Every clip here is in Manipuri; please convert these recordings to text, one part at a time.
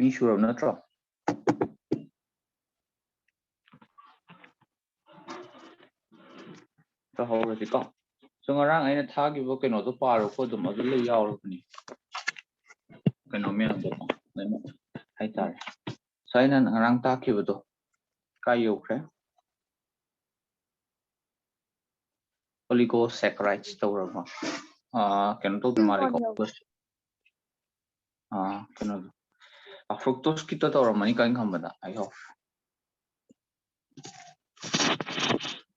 मी शुरब नत्रो तो हौरदि को so ngarang aina thagibo keno to paro ko dum adu le yawrubni keno me ando ko lema hai tar so aina ngarang takibo to kai yokre oligosaccharides tawrama keno to mari ko keno fructose ki to tawramani kai khambada I hope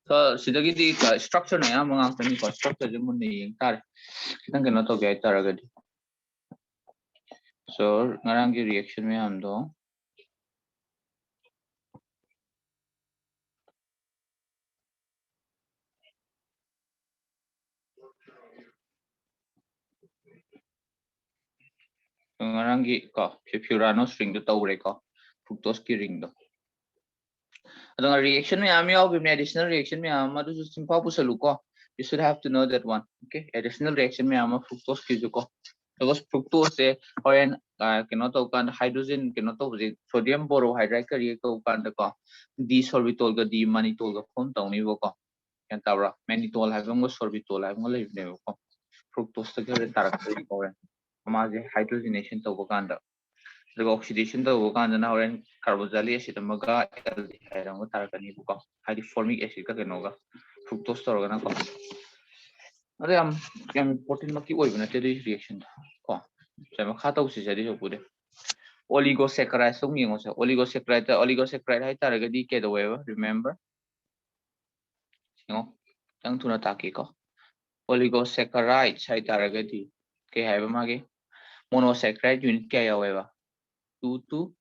so sidagi di structure na ya mga tani ko structure je mun ni tar kitang keno to gai taragadi so ngarang ki reaction me ando ngarang ki ko furanose ring to tawre ko fructose ki ring do adanga reaction me am yaw givne additional reaction me am adu simple pusalu ko you should have to know that one okay additional reaction me am fructose ki ko because fructose se oil cannot occur hydrogen cannot occur sodium borohydride ka react occur ko d sorbitol ga d mannitol ga form tawni bo ko can tabra mannitol have ngo sorbitol have ngo le ne ko fructose ta ga tarak ko amage hydrogenation to ko kanda the oxidation the wokan na horen carboxylic acid amaga aldehyde ang tarakani ko hadi formic acid ka kenoga fructose to na ko ade am important maki oi bana te reaction ko sama khata usi jadi so pude oligosaccharides song yengo sa oligosaccharides hai taragadi ke do weba remember no tang tuna taki ko oligosaccharides hai taragadi ke hai ba mage monosaccharide unit ke ya weba 2 to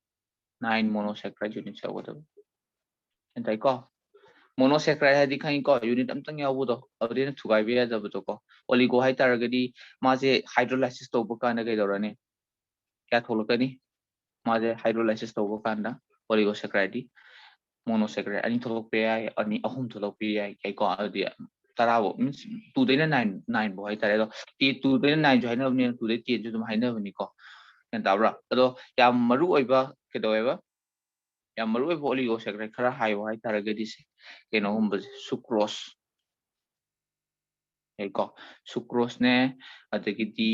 9 monosaccharide units yawodo entai ko monosaccharide hadi khai ko unit amtang yawodo adina thugai be da buto ko oligo hai taragadi maje hydrolysis to bukana ga dorane kya tholokani maje hydrolysis to bukanda oligosaccharide monosaccharide ani tholok pe ai ani ahum tholok pe ai kai ko adi tarabo means 2 dena 9 bo hai tare do t 2 dena 9 jo haina ne 2 de 10 jo dum haina bani ko kan tabra ado yam maru oiba kedoeba yam maru oiba oligosaccharides khara high hai taragadi se keno hum sucrose ko sucrose ne adagidi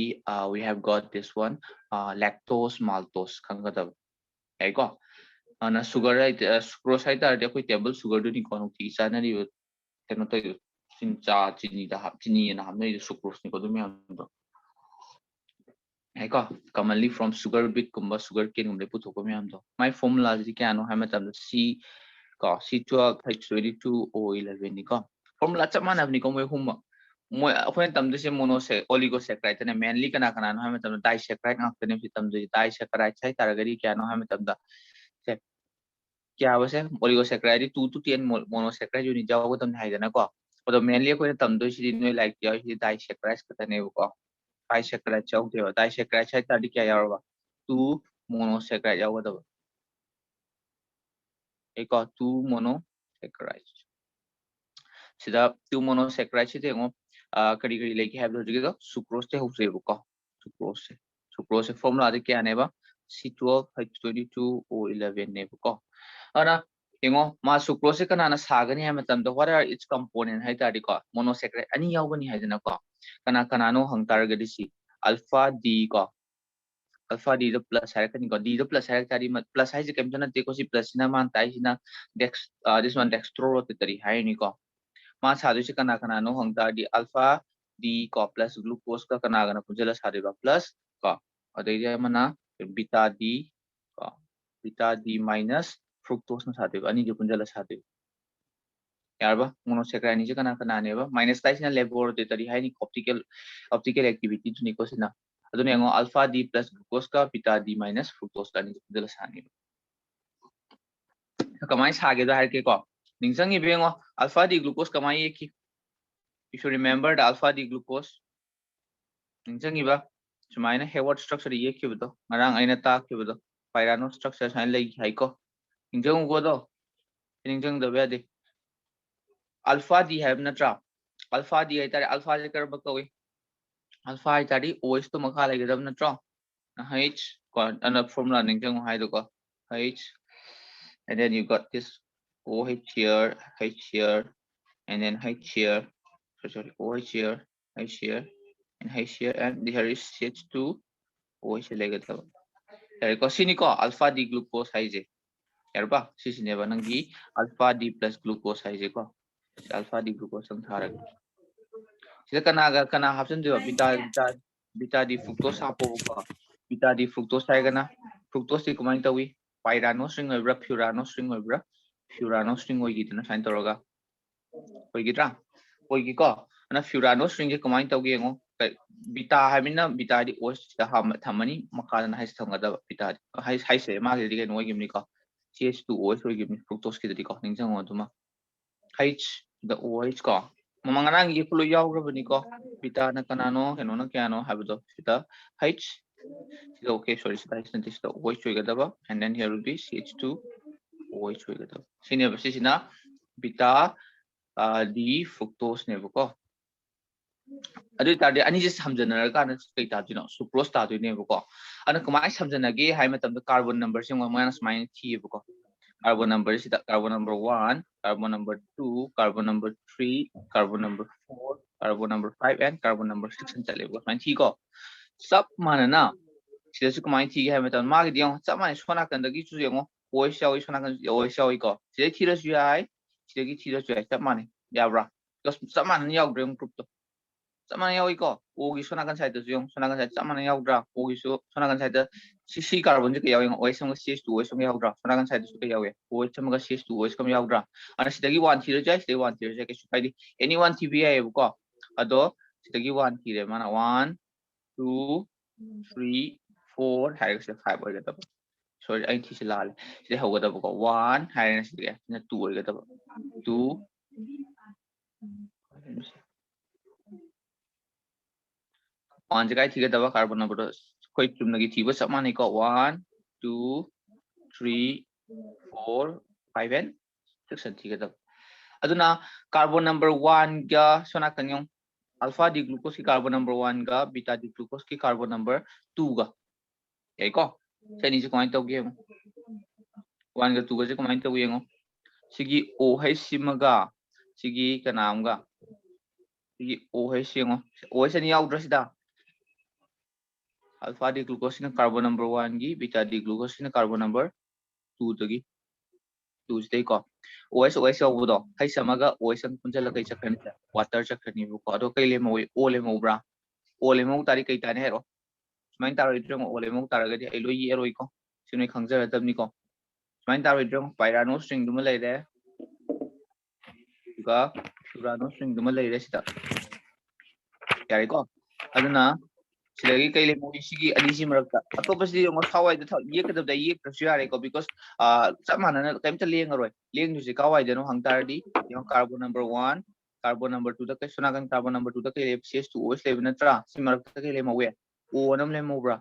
we have got this one lactose maltose khangada ko ana sugar right sucrose hai tar de koi table sugar do ni kono ti chana ri keno to sin cha chini da chini na hamne sucrose ni ko do me ando ko commonly from sugar beet kumba sugar cane gumle pu thoko me ando my formula ji kya no ha matam c ko c12 h22o11 ni ko formula chamana ni ko moi hum moi aphoin tam de se mono se oligosaccharide ne mainly kana kana no ha matam disaccharide ngak ne fitam de disaccharide sai taragari kya no ha matam da se kya wase oligosaccharide 2 to 10 monosaccharide unit jaw ko tam hai dana ko odo mainly ko tam do si no like ya si disaccharide ka ne ko disaccharide chaw de disaccharide sai tadi kya yawa 2 monosaccharide yawa da ko 2 monosaccharide sida 2 monosaccharide si de ngo kari kari like have do jiga sucrose te hose ko sucrose formula de kya ne ba C12 H22O11 ne ko ana yengo ma sucrose kana na sagani ha matam do what are its component hai tadi ko monosaccharide ani yawani hai dana ko kana no hang taragadi si alpha d ko alpha d the plus hai kan ko d the plus hai tadi plus hai je kem jana te ko si plus na man tai sina this one dextrose tari hai ni ko ma sadu si kana no hang tadi alpha d ko plus glucose ka kana punjala sadu ba plus ko adai ya mana beta d ko beta d minus fructose na sadu ani jo punjala sadu yarba monosaccharide ni je kana ne ba minus tai sina laboratory hai ni optical activity tu ni ko sina adune ngo alpha d plus glucose ka beta d minus fructose ka ni punjala sani kamai sage da har ke ko ningsangi bengo alpha d glucose kamai ki you should remember the alpha d glucose ningsangi ba sumaina Hayward structure ye ki bdo marang aina ta ki bdo pyranose structure sai lai hai ko ningsang go do ningsang da ba de alpha d have natra alpha d hai tare alpha je kar ba ko alpha hai tare os to makha lai gadam natra h another formula ninjang haido ko H, and then you got this OH here, H here, and then H here. Sorry, OH here, H here, and H here, and here is CH2 OH legataba. Here ko sini ko alpha D glucose haije. Here ba sisi neba nangi alpha D plus glucose haije ko. Alpha D glucose ang tharag. Sila kana hapsan diba beta D fructose hapo ko. Beta D fructose hai kana fructose di kumain tawi pyranose string oibra furanose string oibra furanose string oigidna sign toroga oigidra oigi ko ana furanose string ke kumain tawgi ngo beta hamina beta di os da thamani makana na hais thangada beta hai se ma ge di no gimni ko CH2OH oigimni fructose ki di ko ningjang oduma H the OH ko mamangana gi flu yagrabani ko beta na kanano keno na kyano habdo sita H. Okay, sorry, this the OH together, and then here will be CH2 OH together. Senior basisina beta D fructose never go. I need just some general kind of state that you know, sucrose start with never go. And a combined some again, high metal the carbon numbers in 1 minus minus T. Carbon number is the carbon number 1, carbon number 2, carbon number 3, carbon number 4, carbon number 5, and carbon number 6 and tell you what my T go. Sub manana. Sila su kumain ti hai metan mag diong sama sona kan dagi chu yong oi xiao sona kan oi xiao ko sila ti ra su ai sila gi ti ra su ai sama ne ya bra because sama ne yaw dreng group to sama ne yaw ko o gi sona kan sai de yong sona kan sai sama ne yaw dra o gi su sona kan sai de si carbon ji ke yaw yong oi song CH2 oi song yaw dra sona kan sai de su ke yaw ye oi chama ga CH2 oi song yaw dra ana sila gi one ti ra jai sila one ti ra ke su kai di any one ti bi ai ko ado sila gi one ti re mana 1 2 3 4 hai se 5 oi gada sorry ai thi se lal se ho gada ko 1 hai na se na 2 oi gada 2 1 jagai thi gada carbon number koi chum nagi thi ba sama nei ko 1 2 3 4 5 and 6 thi gada aduna carbon number 1 ga sona kanyong alpha D glucose ki carbon number 1 ga beta D glucose ki carbon number 2 ga yai ko se ni se koi to ge 1 ga 2 ga se koi to ge ngo sigi OH simaga sigi kanam ga sigi OH singo OH ni yaudra sida alpha D glucose na carbon number 1 gi beta D glucose na carbon number 2 tagi 2 stay ko OH yabudo hai samaga OH ang punjala kai chakhani water chakhani bu ko ado kai le mo o le mo bra o le mo tari kai tane hero main taro idrong o le mo taraga di ai lo yi eroi ko sinoi khangjara tabni ko main taro idrong pyranose string duma lai de ga furanose string duma lai de sita yari ko aduna silagi kai le mo sigi ani si marakta atopasi mo thawai da thaw ye kadab da ye pressure yari ko because samana na kaimta leng aroi leng ju se kawai de no hangtar di yo carbon number 1 carbon number 2 da kai sunagan carbon number 2 da kai CH2OH le binatra si marakta kai le mo we o nam le mo bra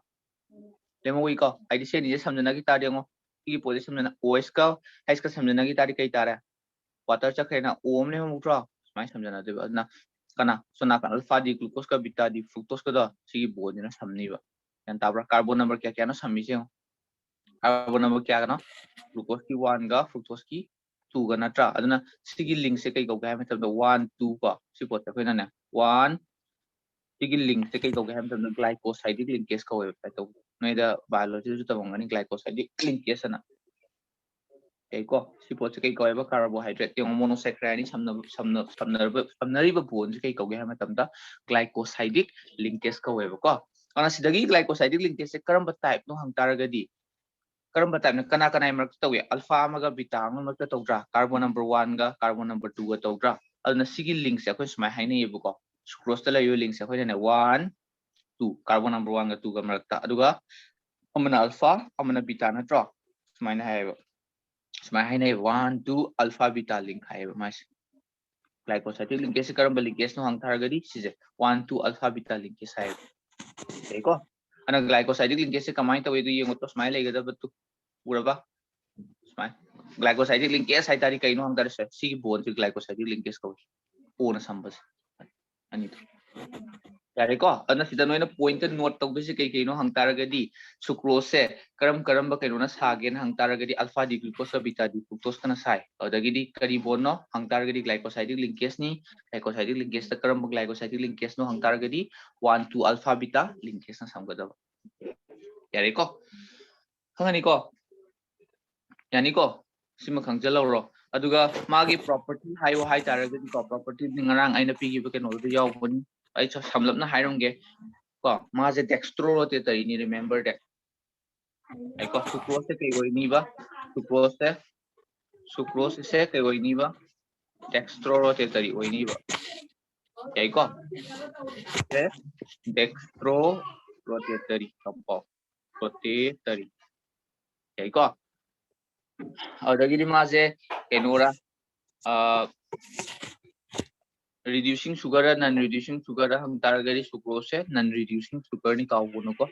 le mo wi ko ai di se ni samjana gi ta de ngo ki position na OH ka H ka samjana gi ta di kai tara water chakhena om le mo bra mai samjana de na kana sona kan alpha D glucose ka beta D fructose ka da sigi bod na samni ba yan tabra carbon number kya na sammi se carbon number kya kana glucose ki 1 ga fructose ki 2 ga natra aduna sigi link se kai go ga matlab da 1 2 ko si pot ka na 1 sigi link se kai go ga matlab da glycosidic linkage ka web pa to noi da biology ju tabang ani glycosidic linkage na ko si pot se kai ko ba carbohydrate yung monosaccharide ni samnariba bond se kai ko ga matam da glycosidic linkage ka web ko ana sidagi glycosidic linkage se karamba type no hang taraga di karamba type na kana kana mar tawi alpha maga beta ngol mar tawdra carbon number 1 ga carbon number 2 ga tawdra aduna sigi link se akoi smai haina yebu ko sucrose ta layo link se akoi na 1 2 carbon number 1 ga 2 ga mar ta aduga amana alpha amana beta na tro smai na hayba smai haina 1 2 alpha beta link hayba mas glycosidic linkage se karamba linkage no hang taraga di sije 1 2 alpha beta linkage hayba ko ana glycosidic linkage se kamai tawi du yengo to smai lega da batu uraba smai glycosidic linkage hai tari kaino hang tar se si bond se glycosidic linkage ko ona sambas ani to यारे को अन सिदा नोइना पॉइंट नोट तौदसे कई नो हंगतारगदी सुक्रोज से करम कईनो सागेन हंगतारगदी alpha D glucose beta D fructose कना साइ अदगिदी करी बोनो हंगतारगदी ग्लाइकोसाइडिक लिंकेज नि ग्लाइकोसाइडिक लिंकेज त करम ग्लाइकोसाइडिक लिंकेज नो हंगतारगदी 1 to अल्फा बीटा लिंकेज ना समगदब यारे को हंगनी को यानी को सिम खंगजलौरो अदुगा मागी प्रॉपर्टी हाइयो हाइ तारगदी को प्रॉपर्टी निंगरांग आइना पिगी बकेनो दु यावबनी आई समलपना हाइरंगे को माजे डेक्स्ट्रो रोटेटरी नि रिमेंबर दैट आई को सुक्रोज से कई होइनी बा सुक्रोज से कई होइनी बा डेक्स्ट्रो रोटेटरी होइनी बा आई को से डेक्स्ट्रो रोटेटरी कपो रोटेटरी आई को अदगिदी माजे केनोरा reducing sugar and non-reducing sugar हम तारगरी सुक्रोज से non-reducing sugar नि काउबोनो को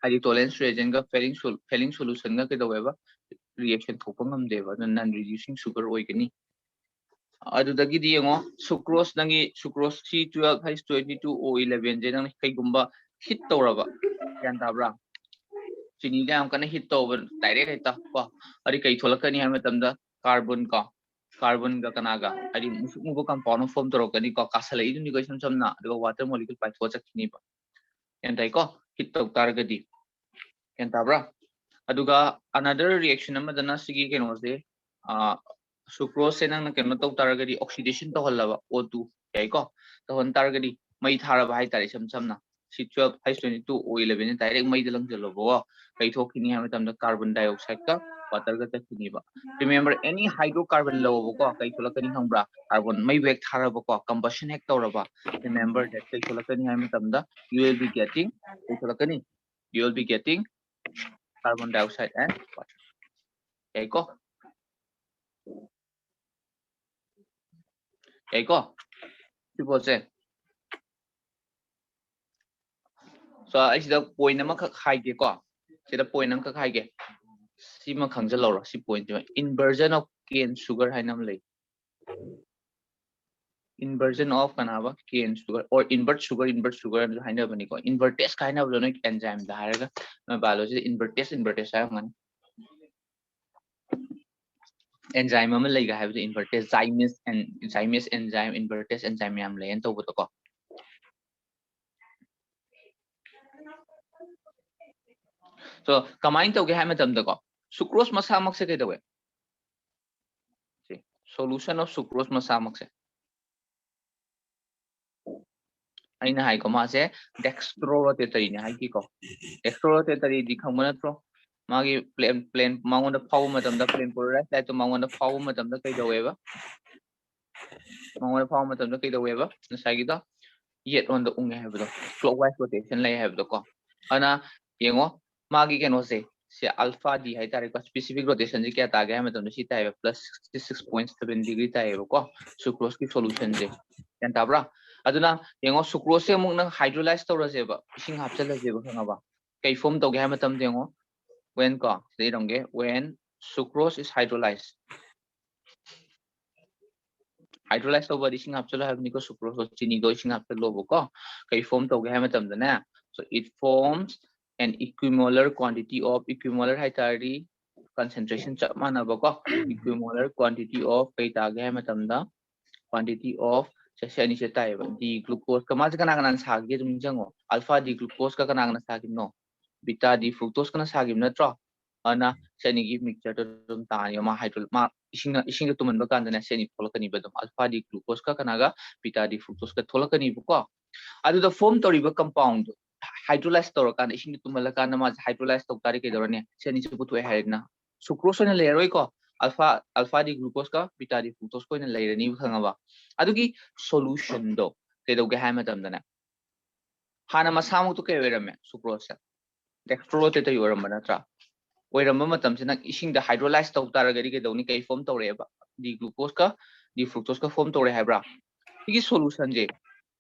हाई टॉलरेंस reagent का failing solution का केदवेबा reaction थोपंगम देबा non-reducing sugar ओइगनी अदुदगिदी यंगो सुक्रोज नंगी सुक्रोज C12 H22 O11 जे नंग कईगुंबा hit तौरबा यान ताब्रा चीनी का हम कने hit तौबर डायरेक्ट हेता को अरि कई थोलकनी हम तमदा कार्बन का कार्बन का कनागा अरि मुगो कंपाउंड फॉर्म तोरकनी को कासले इदुनि को समना अदुगा वाटर मॉलिक्यूल पाइथो चखनी बा एंताई को हिट तौ तारगदी एंताब्रा अदुगा अनदर रिएक्शन अमदना सिगी केनोसे सुक्रोज से नंग केनो तौ तारगदी ऑक्सीडेशन तो हल्लाबा O2 याई को तो हन तारगदी मई थारबा हाइ तारे समना C12 H22 O11 डायरेक्ट मई दलंग जलोबो कई थोखिनी हम तमदा कार्बन डाइऑक्साइड का वाटर का तखनी बा रिमेंबर एनी हाइड्रोकार्बन लोबो को कई थोलकनी हंगब्रा कार्बन मई वेक थारबो को कंबशन हेक तौरबा रिमेंबर दैट कई थोलकनी हम तमदा you will be getting कई थोलकनी you will be getting carbon dioxide and water याई को सिपोसे so aisida point ama khak haige ko sida point am khak haige sima khangjaloro si point inversion of cane sugar hainam lei inversion of kanaba cane sugar or invert sugar haina bani ko invertase kaina blo enzyme da haraga biology invertase haman enzyme ama lei ga have the invertase zymase enzyme invertase enzyme yam lei en to ko so kamain to ge ha matam da ko sucrose masamak se kai dawe see solution of sucrose masamak se aina hai ko ma se dextrorotatory ne hai ki ko dextrorotatory di khang mana tro magi plane mangon da phaw matam da plane polarized light to mangon da phaw matam da kai dawe ba mangon da phaw matam da kai dawe ba na sai gi da yet on the ung have the clockwise rotation lai have the ko ana yengo magi keno se alpha d hai tare ko specific rotation ji kya ta gaya matam si ta hai plus 66.7 degree ta hai ko sucrose ki solution je yan ta bra aduna yengo sucrose se muk nang hydrolyze tawra je ba ising hapchala je ba khanga ba kai form to gaya matam yengo when ko se dongge when sucrose is hydrolyzed to ba ising hapchala have ni ko sucrose chini do ising hapchala lo ko kai form to gaya matam da na so it forms an equimolar quantity of equimolar hai tari concentration chap mana ba ko equimolar quantity of kai ta gaya matam da quantity of सेनी से ताई बा डी ग्लूकोज का माज कना कना सागे जुम जंगो अल्फा डी ग्लूकोज का कना कना सागिम नो बीटा डी फ्रुक्टोज कना सागिम नत्रो अना सेनी की मिक्सचर तो जुम तानी मा हाइड्रोल मा इसिंग तुमन बा कांदना सेनी थोलकनी बदम अल्फा डी ग्लूकोज का कना गा बीटा डी फ्रुक्टोज का थोलकनी बको अदु द फॉर्म तोरिबा कंपाउंड हाइड्रोलाइज तोर कान इसिंग तुमल कान मा हाइड्रोलाइज तो तारी के दरने सेनी से पुतवे हाइना सुक्रोज ने लेरोय को अल्फा डी ग्लूकोज का बीटा डी फ्रुक्टोज को ने लेरनी खंगाबा अदुगी solution do ke do ge ha matam dana hana masamu to ke werame sucrose dextrose to yoram banatra oiram matam se nak ising da hydrolyze to taragari ke do ni kai form to re ba di glucose ka di fructose ka form to re ha bra igi solution je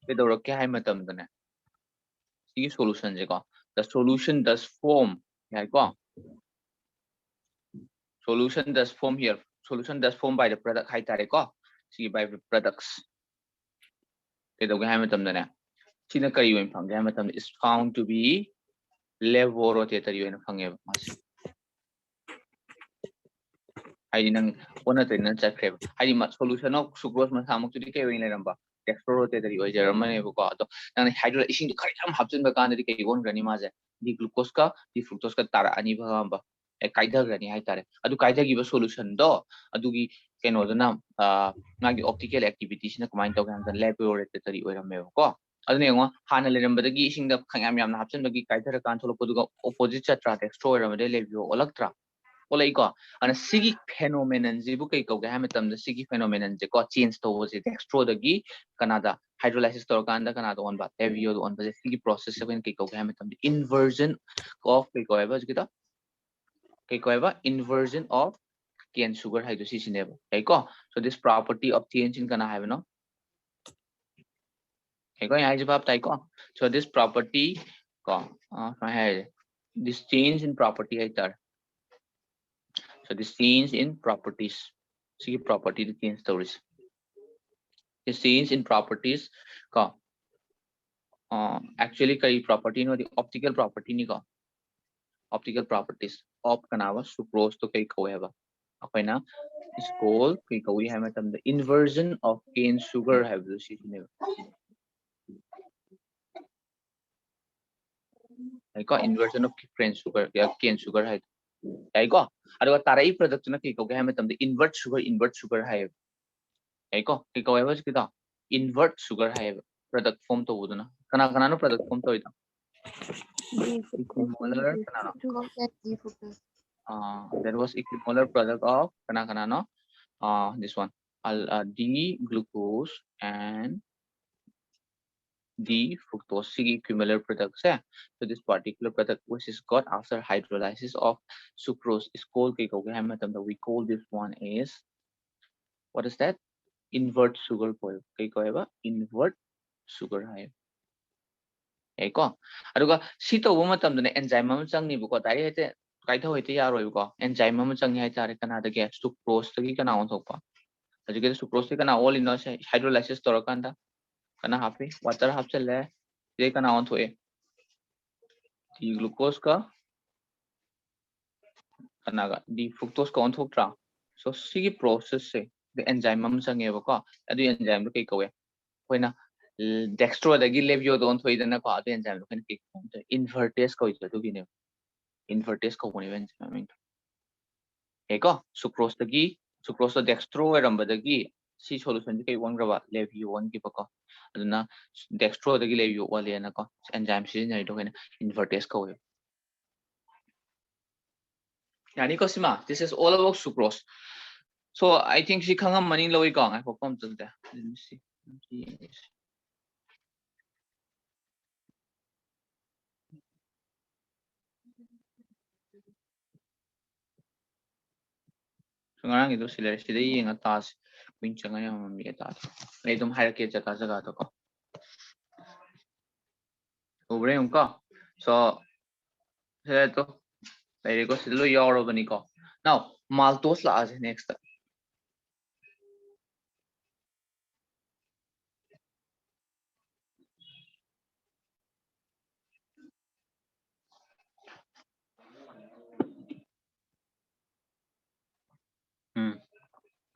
ke do ke ha matam dana igi solution je ko the solution does form ya ko solution does form here solution does form by the product hai tare ko see by the products ke do ge ha matam dana Sina kari wen phang ga matam is found to be levorotatory wen phang ga mas ai nang ona te na chat kre ai ma solution of sucrose ma samuk tu ke wen le ramba dextrorotatory oi jarmane ko to nang hydro ising khari am hapchen ba kan ke gon gani ma ja di glucose ka di fructose ka tara ani ba ba e kaida gani hai tare adu kaida gi ba solution do adu gi keno na ngagi optical activities na kamain to gan laboratory oi ramme ko adune ngo hana le ramba da gi ising da khayam yam na hapchen ba gi kaida kan tholo ko du opposite chatra dextro oi ramme de lebio olaktra olai ko ana sigi phenomenon ji bu kai ko ga ham tam da sigi phenomenon je ko change to wo je dextro da gi kanada hydrolysis tor kan da kanada on ba levio on ba sigi process se kai ko ga ham tam inversion of kai ko ba ji da kai ko ba inversion of cane sugar hydrolysis ne ba kai ko so this property of change in kana have no kai ko ya ji bab tai ko so this property ko hai this change in property hai tar so this change in properties see property the change stories this change in properties ka actually kai property no the optical property ni ka optical properties of kanawa sucrose to kai ko heba apai na is called kai ko we have the inversion of cane sugar have this is ne kai ko inversion of cane sugar hai kai ko adu tarai product na kai ko ga have the invert sugar hai kai ko heba kita invert sugar hai product form to buduna kana no product form to ida equimolar kana there was equimolar product of kana no this one D glucose and D fructose equimolar products so this particular product which is got after hydrolysis of sucrose is called we call this one is what is that invert sugar coil invert sugar hai ko aduga si to bo matam dane enzyme am changni bu ko tari hete kai tho hete yaroi ko enzyme am changi hai tare kana da gas sucrose gi kana on thokpa aju ke sucrose kana all in hydrolysis torakanda kana happy water half chale ye kana on thoe di glucose ka kana ga di fructose ka on thoktra so sigi process se the enzyme am changi ba ko adu enzyme do kai ko hoina dextro da gi levio don thoi dana ko adu enzyme do kan ki invertase ko isu du gi ne invertase ko boni ven enzyme ko sucrose da gi sucrose da dextro ramba da gi si solution ji kai won graba levio on gi ba ko aduna dextro da gi levio wale na ko enzyme si na do kan invertase ko yani ko sima this is all about sucrose so I think si khangam mani loi ko ngai ko pom chul da let me see ngarang itu sila sila yang atas bincang yang mami atas na itu mahal ke jaga to ko ubre unka so sila to lai ko sila yoro bani ko now maltose la as next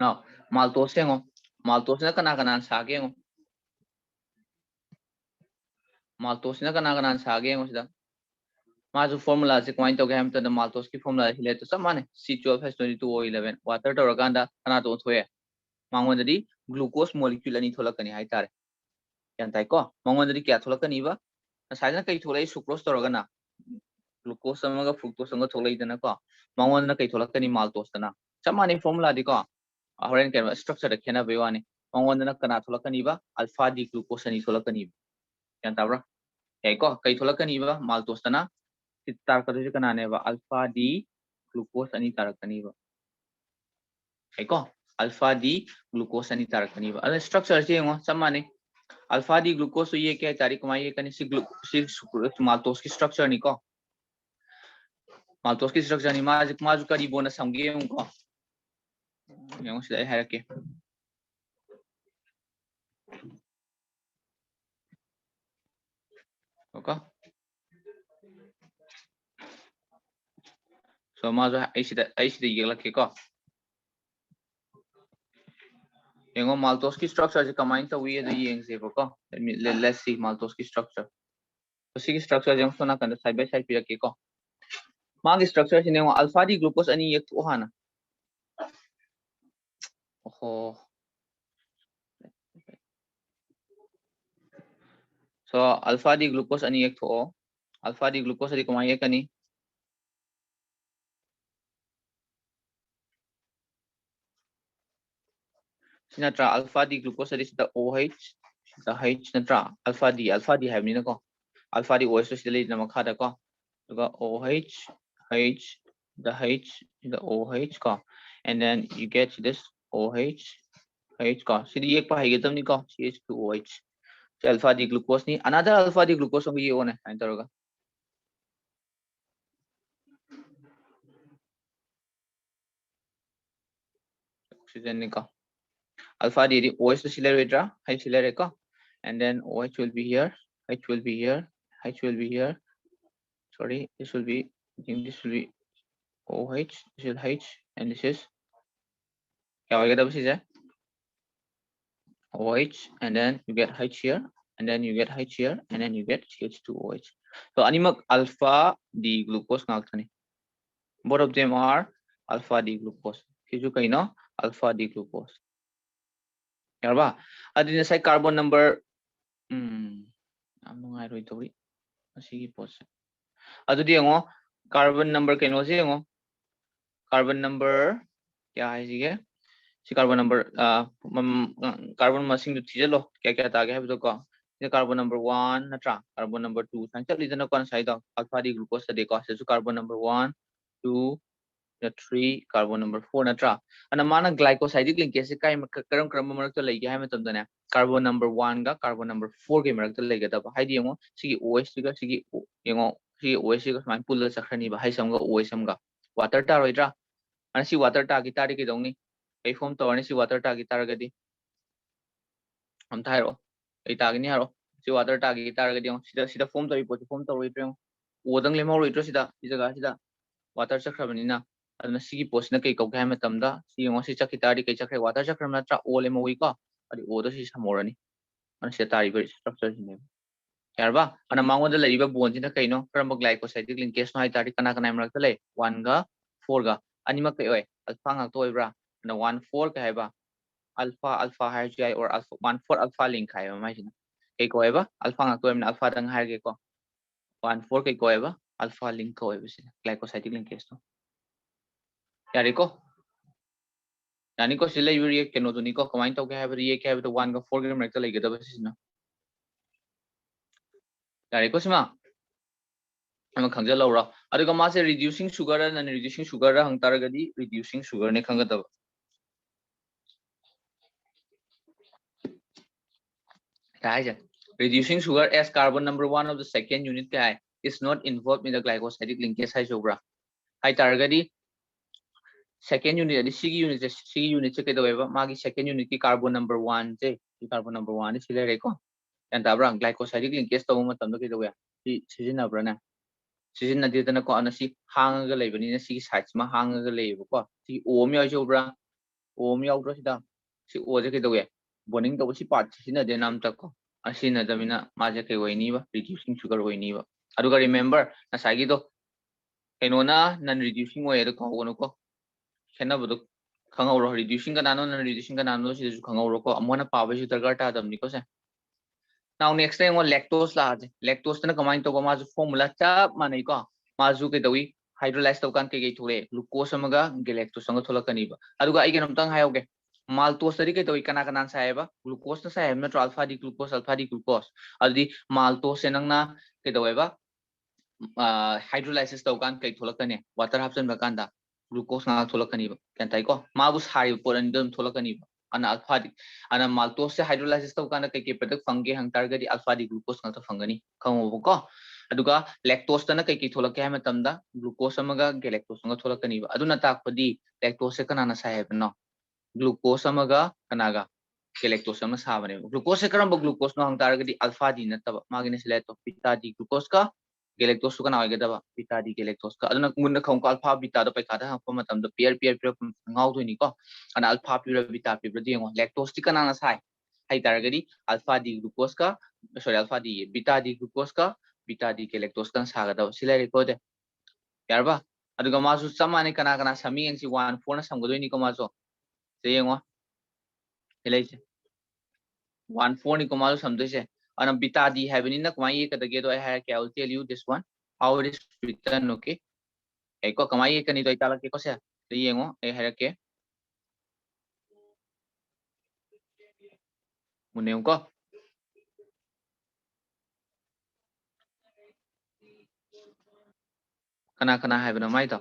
now maltose ngo maltose na kana sage ngo maltose na kana sage ngo sida माजु formula से कमाइन तो हम तो maltose की formula हिले तो सब माने C12H22O11 water तो रगांदा कना तो थोए मांगोंदरी glucose molecule ani थोलकनी हाइ तारे यान ताइ को मांगोंदरी क्या थोलकनी बा साइना कई थोलै sucrose तो रगना glucose समगा fructose समगा थोलै दना को मांगोंदना कई थोलकनी maltose तना सब माने formula दि को होरेन के structure द खेना बेवानी मांगोंदना कना थोलकनी बा alpha d glucose ani थोलकनी यान ताब्रा याइ को कई थोलकनी बा maltose तना तारकदुजे कनाने बा अल्फा डी ग्लूकोज अनि तारकनी बा हैको अल्फा डी ग्लूकोज अनि तारकनी बा अल स्ट्रक्चर से ngo samane alpha D glucose तो ये क्या तारीख में ये कने सी माल्टोस की स्ट्रक्चर नि को माल्टोस की स्ट्रक्चर नि माजु करी बोना समगे को yang sila hierarchy Okay. So mazo I see the yellow kick off. Yengo maltose ki structure is combined to we the yang zero ko. Let's see maltose ki structure. So see structure jam so na kan side by side pira ko. Magi structure is yengo alpha D glucose ani yek to hana. Oh. So alpha D glucose ani yek to alpha D glucose ari kumai yek ani. Sinatra alpha D glucose is the OH, the H natra alpha D have ni na ko. Alpha D OH to sila na makada ko. So OH, H, the H, the OH ko, and then you get this OH, H ko. So the ek pa higitam ni ko CH2OH. So alpha D glucose ni another alpha D glucose ang iyon eh. Ano taroga? Oxygen ni ko. Alpha D OH to sila redra, H sila ko, and then OH will be here, H will be here, H will be here. Sorry, this will be, I think this will be OH, this is H, and this is OH, and then you get H here, and then you get H here, and then you get CH2OH. So animal alpha D glucose ngakthani. Both of them are alpha D glucose. Kiju kaino alpha D glucose. Yarba. Adina say carbon number. Amno ngai roi tori. Asigi pose. Adu di ngo carbon number kaino si ngo. Carbon number kya hai sige? Si carbon number carbon masing to thijalo kya ta gaya hai to ko. Carbon number 1 natra carbon number 2 sancha lidana kon side of alpha D glucose de ko so carbon number 1 2 3 carbon number 4 natra ana mana glycosidic linkage se kai karam marak to lai ga hai matam dana carbon number 1 ga carbon number 4 ge marak to lai ga da hai di ngo sigi OH ga sigi yengo sigi OH ga man pull sakhani ba hai sam ga OH sam ga water ta roidra ana si water ta gi tari ki dongni ei form to ani si water ta gi tar ga di am thai ro ei ta gi ni haro si water ta gi tar ga di sida form to report form to roidra odang le ma roidra sida jaga sida water sakhrabani na aduna sigi post na kai kaukai matamda si ngo si chakhi tari kai chakhe water chakram na tra ole mo wi ko adi o do si samorani an se tari very structure ne yarba ana mango da laiba bond jina kaino karamba glycosidic linkage no hai tari kana kana marak le 1 ga 4 ga anima kai oi alpha ngak to ibra na 1 4 kai ba alpha hai or alpha 1 4 alpha link hai ma jina kai ko ba alpha ngak to na alpha dang hai ge ko 1 4 kai ko ba alpha link ko ba si glycosidic linkage to yari ko yani ko sila yuri ke no duni ko kamain to ke have ye ke have the 1 ga 4 gram rekta lege da basis na yari ko sima am khangja lo ra adu ga ma se reducing sugar and reducing sugar ra hang tar ga di reducing sugar ne khanga da right reducing sugar as carbon number 1 of the second unit ka hai is not involved in the glycosidic linkage hai sobra hai tar ga di second unit adi CG unit se ke do ba magi second unit ki carbon number 1 je ki carbon number 1 is le re ko and tabra glycosidic linkage to ma tam do ke do ya si sijina bra na sijina de na ko ana si hang ga le bani na si side ma hang ga le ba ko si o mi yo bra o mi yo bra sida si o je ke do ya bonding to si part sina de nam ta ko asina da mina ma je ke wai ni ba reducing sugar wai ni ba adu ga remember na sai gi do kenona non reducing way da ko no ko kena bodo khangau reducing ka nano si khangau ko amona pawe si targa ta dam ni ko se now next time on lactose la lactose na kamain to ko ma formula cha manai ko ma ju ke dawi hydrolyze to kan ke thore glucose amaga galactose anga tholakani ba aduga ai genam tang hayoge maltose tari ke dawi kana kana sa ba glucose na sa na alpha d glucose adi maltose nang na ke dawi ba hydrolysis to kan ke tholakani water hapsan ba kan da glucose na tholakani ba kan tai ko ma bu sai poran dum tholakani ba ana alpha d ana maltose se hydrolysis to kan ke product fungi hang target alpha d glucose na to fungani khamu ko aduga lactose na ke tholak ha matamda glucose amaga galactose nga tholakani ba aduna takpadi lactose kana na sai no glucose amaga kanaga galactose amna sabane glucose se karamba glucose no hang taragadi alpha d nataba magine sile to beta d glucose ka galactose ka na oigedaba beta d galactose ka aduna munna khong ka alpha beta do paikha da hangpa matam do pair ngau thoi ni ko ana alpha pira beta pira dingo lactose ti kana na sai hai taragadi alpha d glucose ka sorry alpha d beta d glucose ka beta d galactose kan sagada sile record yarba aduga masu samane kana sami yang si 1 4 na samgodoi ni ko maso yengo helai 1 4 ni ko masu samdoi se ana beta d having na kamai ye kadage do I will tell you this one how it is written okay eko kamai ye kani do itala ke ko se yengo e harake munem ko kana have na mai to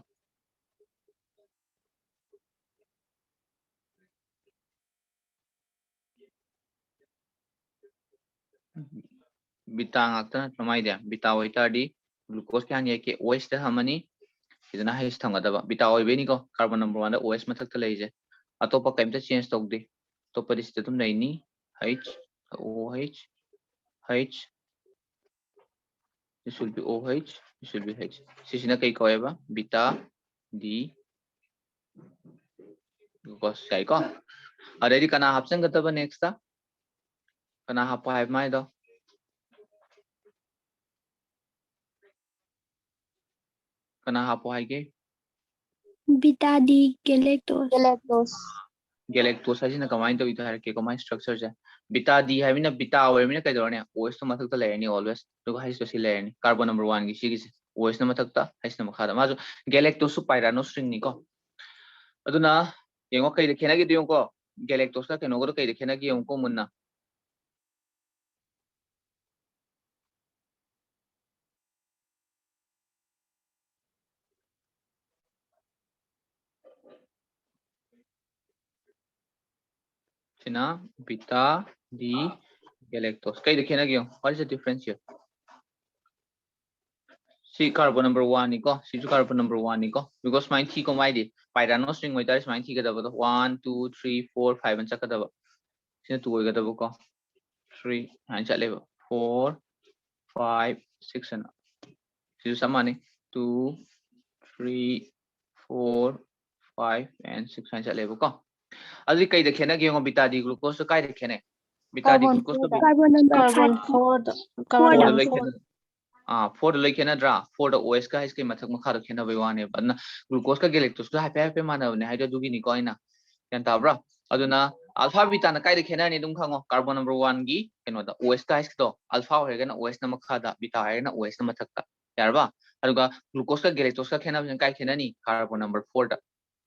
bita ngakta namai dia bita oita di glucose kan ye ke OH ta hamani idana H thangadaba bita oi beni ko carbon number 1 da OH mathak ta leije atopa kaimta change tokdi to parisite tum naini H OH H this will be OH this will be H sisina kai koeba bita D glucose sai ko adedi kana hapsan gataba next ta kana hapa hai mai do kana hapo hai ke beta d galactose galactose है ना कमाइन तो इधर है के कमाइन स्ट्रक्चर है beta d है ना beta और में ना कई दौरने OH तो मतलब तो लेनी always तो है इसको सी लेनी कार्बन नंबर 1 की सी OH ना मतलब ता है इसना मखादा माजो galactose पायरानो स्ट्रिंग निको अदुना येंगो कई देखेना की दियों को galactose का केनो को तो कई देखेना की उनको Munna Sina beta d galactose कई देखेना की what is the difference here C carbon number 1 निको C जो carbon number 1 निको because माइन थी को माइडी पायरानो स्ट्रिंग में तारिस माइन थी का दबा तो 1 2 3 4 5 बन सकता दबा सिना 2 होएगा दबा को 3 हाँ चले 4 5 6 and सिजु समाने 2 3 4 5 and 6 हाँ चले को अभी कई देखे ना कि होंगे beta d glucose तो कई देखे ने beta d glucose तो carbon number 4 4 लेके ना ड्रा 4 द OS का इसके मथक मखा रखे ना बेवाने बना ग्लूकोज का गेलेक्टोस का हाइपे माना ने हाइड्रो दुगी नि कोइना यान ताब्रा अदुना अल्फा बीटा ना काई देखे ना नि दुम खांगो कार्बन नंबर 1 की केनो दा OS का इसके तो अल्फा होएगा ना OS ना मखा दा बीटा है ना OS ना मथक ता यारबा अदुगा ग्लूकोज का गेलेक्टोस का खेना जन काई खेना नि कार्बन नंबर 4 दा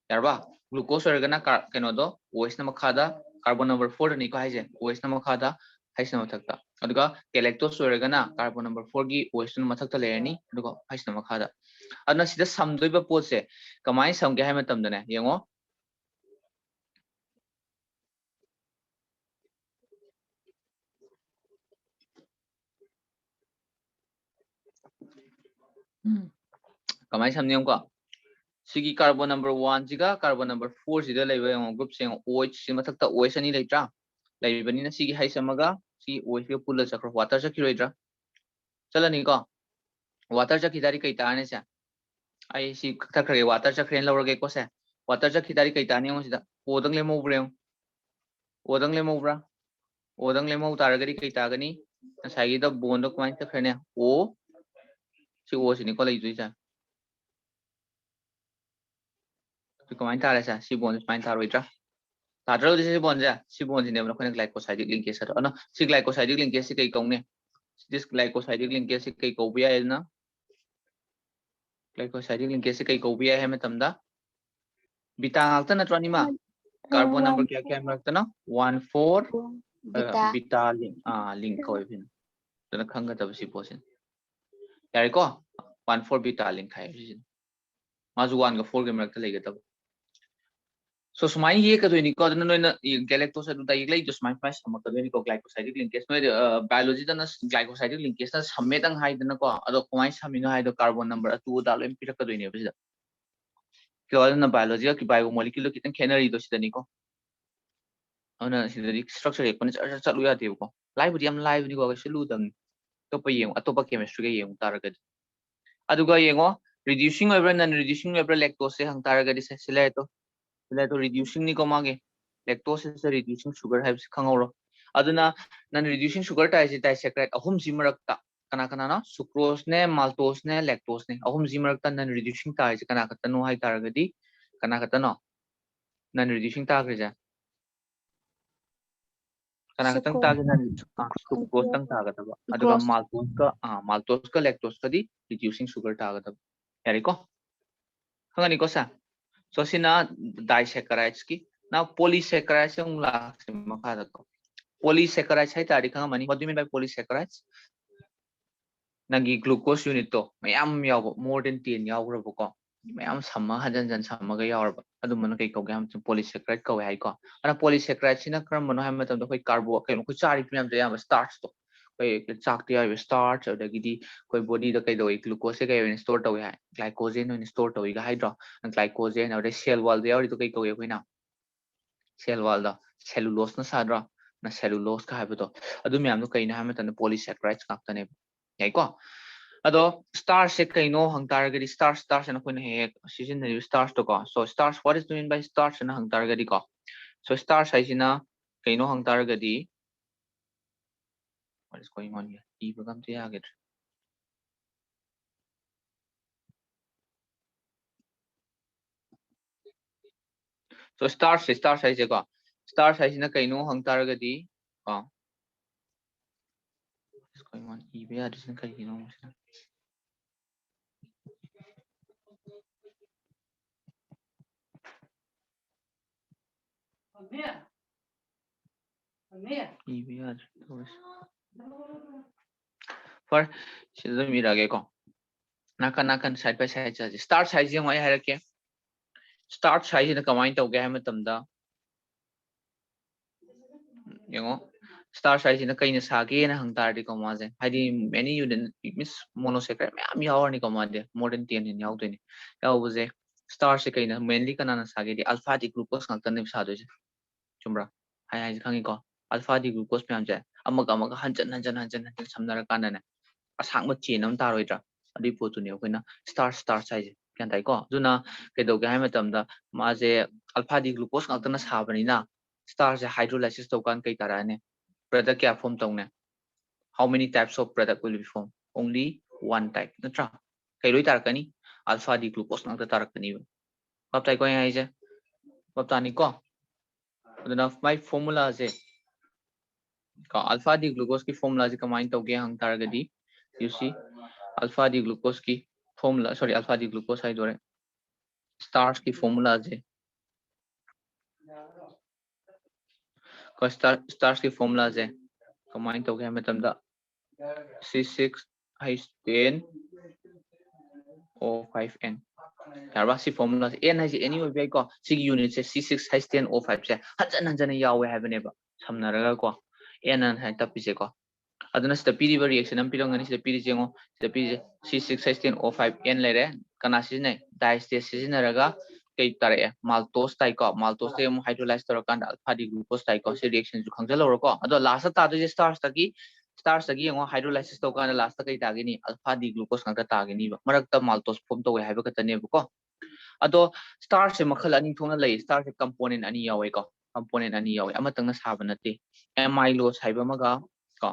यारबा ग्लूकोज होएगा ना केनो दो OS ना मखा दा कार्बन नंबर 4 नि को हाइजे OS ना मखा दा हाइसना मथक ता अदुगा galactose होएगा कार्बन नंबर 4 की OH मथक ता लेरनी अदुगा हाइसना मखादा अदना सिदा समदोइबा पोत से कमाई समगे हाय मतमदने येंगो कमाई समनियम को सिगी कार्बन नंबर 1 जिगा कार्बन नंबर 4 सिदा लेबा येंगो ग्रुप से OH सि मथक ता OH अनि लेत्रा लेबनिना सिगी हाइसमगा सी OH के पुल चक्र वाटर चकिरोइद्रा चलनी को वाटर चकिदारी कई ताने से आई सी थखरे वाटर चक्रेन लौरगे को से वाटर चकिदारी कई ताने हो सिदा ओदंग लेमोब्रे ओदंग लेमोब्रा ओदंग लेमो तारगरी कई तागनी साइगी द बोन कमाई तखरने ओ सी ओ सिनी को लई जुइसा तो कमाई तारे सा सी बोन स्पाइन तारोइत्रा ताद्रो दिसे बोन जा सी बोन सिने मन खोने ग्लाइकोसाइडिक लिंकेज अरो न सी ग्लाइकोसाइडिक लिंकेज से कई कौने दिस ग्लाइकोसाइडिक लिंकेज से कई कौबिया है ना ग्लाइकोसाइडिक लिंकेज से कई कौबिया है मतमदा beta ngakta natro ni ma carbon number क्या क्या ngakta na 1 4 बीटा लिंक को बिन तो न खंगा तब सी पोसिन यारे को 1 4 बीटा लिंक है जिन माजु 1 का 4 के मरकत लेगे तब सो सुमाई ये कदो नि को न न गैलेक्टोस अदु दाइ लै जो सुमाई पास हम कदो नि को ग्लाइकोसाइडिक लिंकेज में बायोलॉजी द न ग्लाइकोसाइडिक लिंकेज न समे दंग हाइ दन को अदो कोमाई समिनो हाइ दो कार्बन नंबर अतु दा लेम पिरक कदो नि बसिदा के अदन बायोलॉजी की बायोमोलिक्यूल कितन खेनरी दो सिदा नि को अना सिदरी स्ट्रक्चर एकपन चलु यादेबको लाइबुदी याम लाइबनी को सलु दम तो पे येंग अतोपा केमिस्ट्री के Young तारगद अदुगा येंगो reducing over non reducing over lactose hang taragadi sile to reducing ni ko mage lactose is reducing sugar has khangoro aduna non reducing sugar ta is disaccharide ahum simarakta kana kana na sucrose ne maltose ne lactose ne ahum simarakta non reducing ta is kana katano hai taragadi kana katano non reducing ta greja kana katang ta non sucrose tang ta gata aduga maltose ka lactose ka di reducing sugar ta gata yari ko hangani ko sa so sina disaccharides ki now polysaccharides yung last makada to polysaccharides hai tari kang mani what do you mean by polysaccharides nagi glucose unit to mayam yaw more than 10 yaw rabo ko mayam samma hajan jan samma ga yaw rabo adu man kai ko gam polysaccharide ko hai ko ana polysaccharide sina kram mano ha matam do koi carbo kai ko chari pram de yam starch to koi chak ti ya starch adagi di koi body da kai do glucose kai store to hai glycogen in store to ga hydro and glycogen or cell wall de ori to kai ko koi na cell wall da cellulose na sadra na cellulose ka ha to adu myam do kai na ha matam polysaccharides ka ta ne yai ko ado starch se kaino hang targadi starch na koina he season na starch to ko so starch what is meant by starch na hang targadi ko so starch hai sina kaino hang targadi what is going on here e bagam te agad so starch hai se ko starch hai sina kaino hang targadi ko what is going on e be addition kai no for children mi rage ko nakan side by side cha starch size yung ai harake starch size na kamai to ga ma tamda yengo starch size na kaina sage na hang tar di ko ma je hadi many unit miss monosaccharide me yaw ni ko ma de more than 10 in yaw de ni yaw bu je starch se kaina mainly kana na sage di alpha di glucose ngak tan ni sa do je chumra hai khangi ko alpha di glucose me am je amaga hanjan samnara kana na asang ma chain am tar roidra adi potu ne koina starch size kyan dai ko duna ke do ga ma tam da ma je alpha di glucose ngak tan na sa bani na starch hydrolysis to kan kai tara ne product kya form tong ne how many types of product will be formed only one type natra kai loi tar kani alpha di glucose ngak ta tar kani bap tai ko ai je bap ta ni ko duna my formula je ka alpha di glucose ki formula je kamain to ge hang tar ga di you see alpha di glucose की formula sorry alpha di glucose hai dore starch की formula है को starch की formula है combine तो क्या मतलब दा C6H10 O5N यार सी formula N है any way भी को सी unit से C6H10 O5 से हजन यावे है बने बा समना रगा को N है तब पीछे को aduna sida piriba reaction am pirangani sida piri jengo sida piri C6H10O5N lere kana sine diastase sizinaraga kai tare maltose tai ko maltose te mo hydrolyze torakan alpha d glucose tai ko se reaction ju khangjalo ro ko ado last ta do starch ta ki yengo hydrolysis to kana last ta kai ta gini alpha d glucose ngata ta gini ba marak ta maltose form to hai ba ka tane ba ko ado starch se makhal ani thona lai starch se component ani yawe ko component ani yawe amatang na sabana te amylose haiba maga ko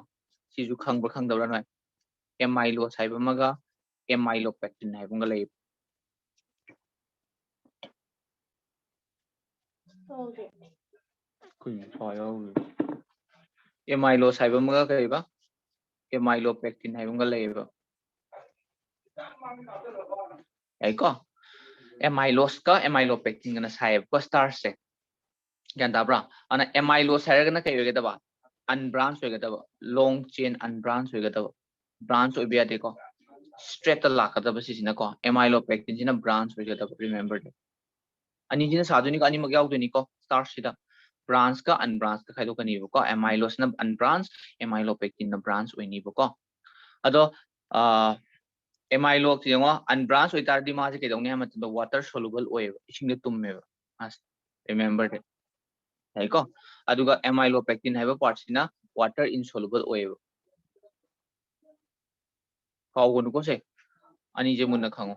sizu khangba khangdawra noi amylose haiba maga amylopectin haiba nga lay amylose haiba maga kaiba amylopectin haiba nga lay ba ai ko amylose ka amylopectin na sai ko starch se gyan da bra ana amylose haiga na kai wega da ba unbranched wega da long chain unbranched wega da branch obi ade ko straight la ka da ba si na ko amylopectin jina branch wega da remember ani jina saduni ka ani mag yaw duni ko starch sida branch ka unbranched ka khaido kani ko amylose na unbranched amylopectin na branch oini ko ado amylose yengo unbranched oitar di ma je ke dongni ha mat water soluble oy ising de tumme as remember it Ko aduga amylopectin haiba part sina water insoluble oil kaugonu ko se ani je munna khango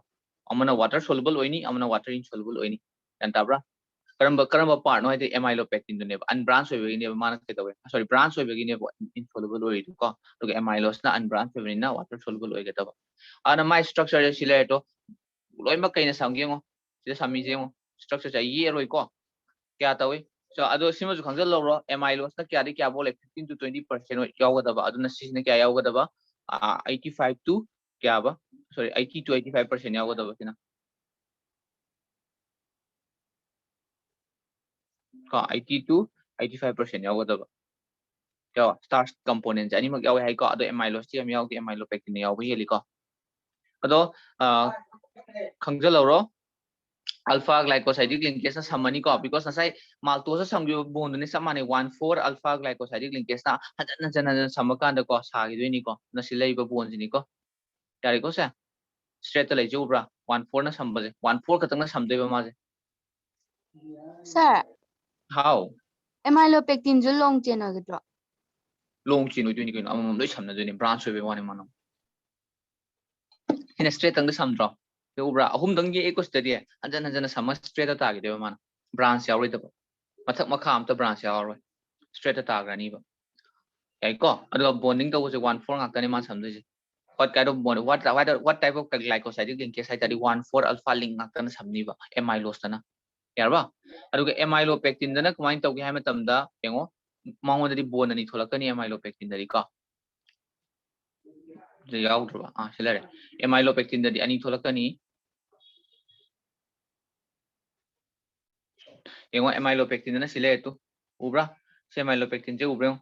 amana water soluble oini amana water insoluble oini yan tabra karamba part no hide amylopectin dune unbranched oibagi ne mana ke tawe sorry branched oibagi ne insoluble oi ko to amylose na unbranched oibagi na water soluble oi gata ana my structure sile to loima kaina samgengo sida sami jengo structure cha ye roi ko kya tawe so ado sima ju khangja loro amylose na kya ri kya bole 15 to 20% yaw gada aduna sisne kya yaw gada 85 to kya ba sorry 80 to 85% yaw gada kina ka 80 to 85% yaw gada yaw starch components ani mak yaw hai ko ado amylose ti am yaw ti amylopectin yaw ba yeli ko ado khangja loro alpha glycosidic linkage na samani ko because nasai maltose samgyo bond ne samane 1,4 alpha glycosidic linkage na hajan jana samakanda ko sagi doini ko na silai ba bond ni ko yari ko sa straight lai jobra 1,4 na sambaje 1,4 katang na samdoi ba maje Sir, how amylopectin ju long chain agdro. long chain doini ko amam loi samna doini branch obe wani mano hina straight tang da samdro jobra ahum dang gi eco study hajan sama straight ta gi de ba mana branch yaw roi da mathak makha am ta branch yaw roi straight ta ga ni ba yai ko ado bonding to was 1,4 ngak tani ma samdoi je what kind of bond what type of glycosidic linkage hai tadi 1,4 alpha link ngak tan samni ba amylose tana yarba aduga amylopectin dana kamain tawgi hai matamda yengo mango dadi bond ani tholakani amylopectin dadi ka je yaudra silare amylopectin dadi ani tholakani yengo amylopectin dana silare tu ubra se amylopectin je ubra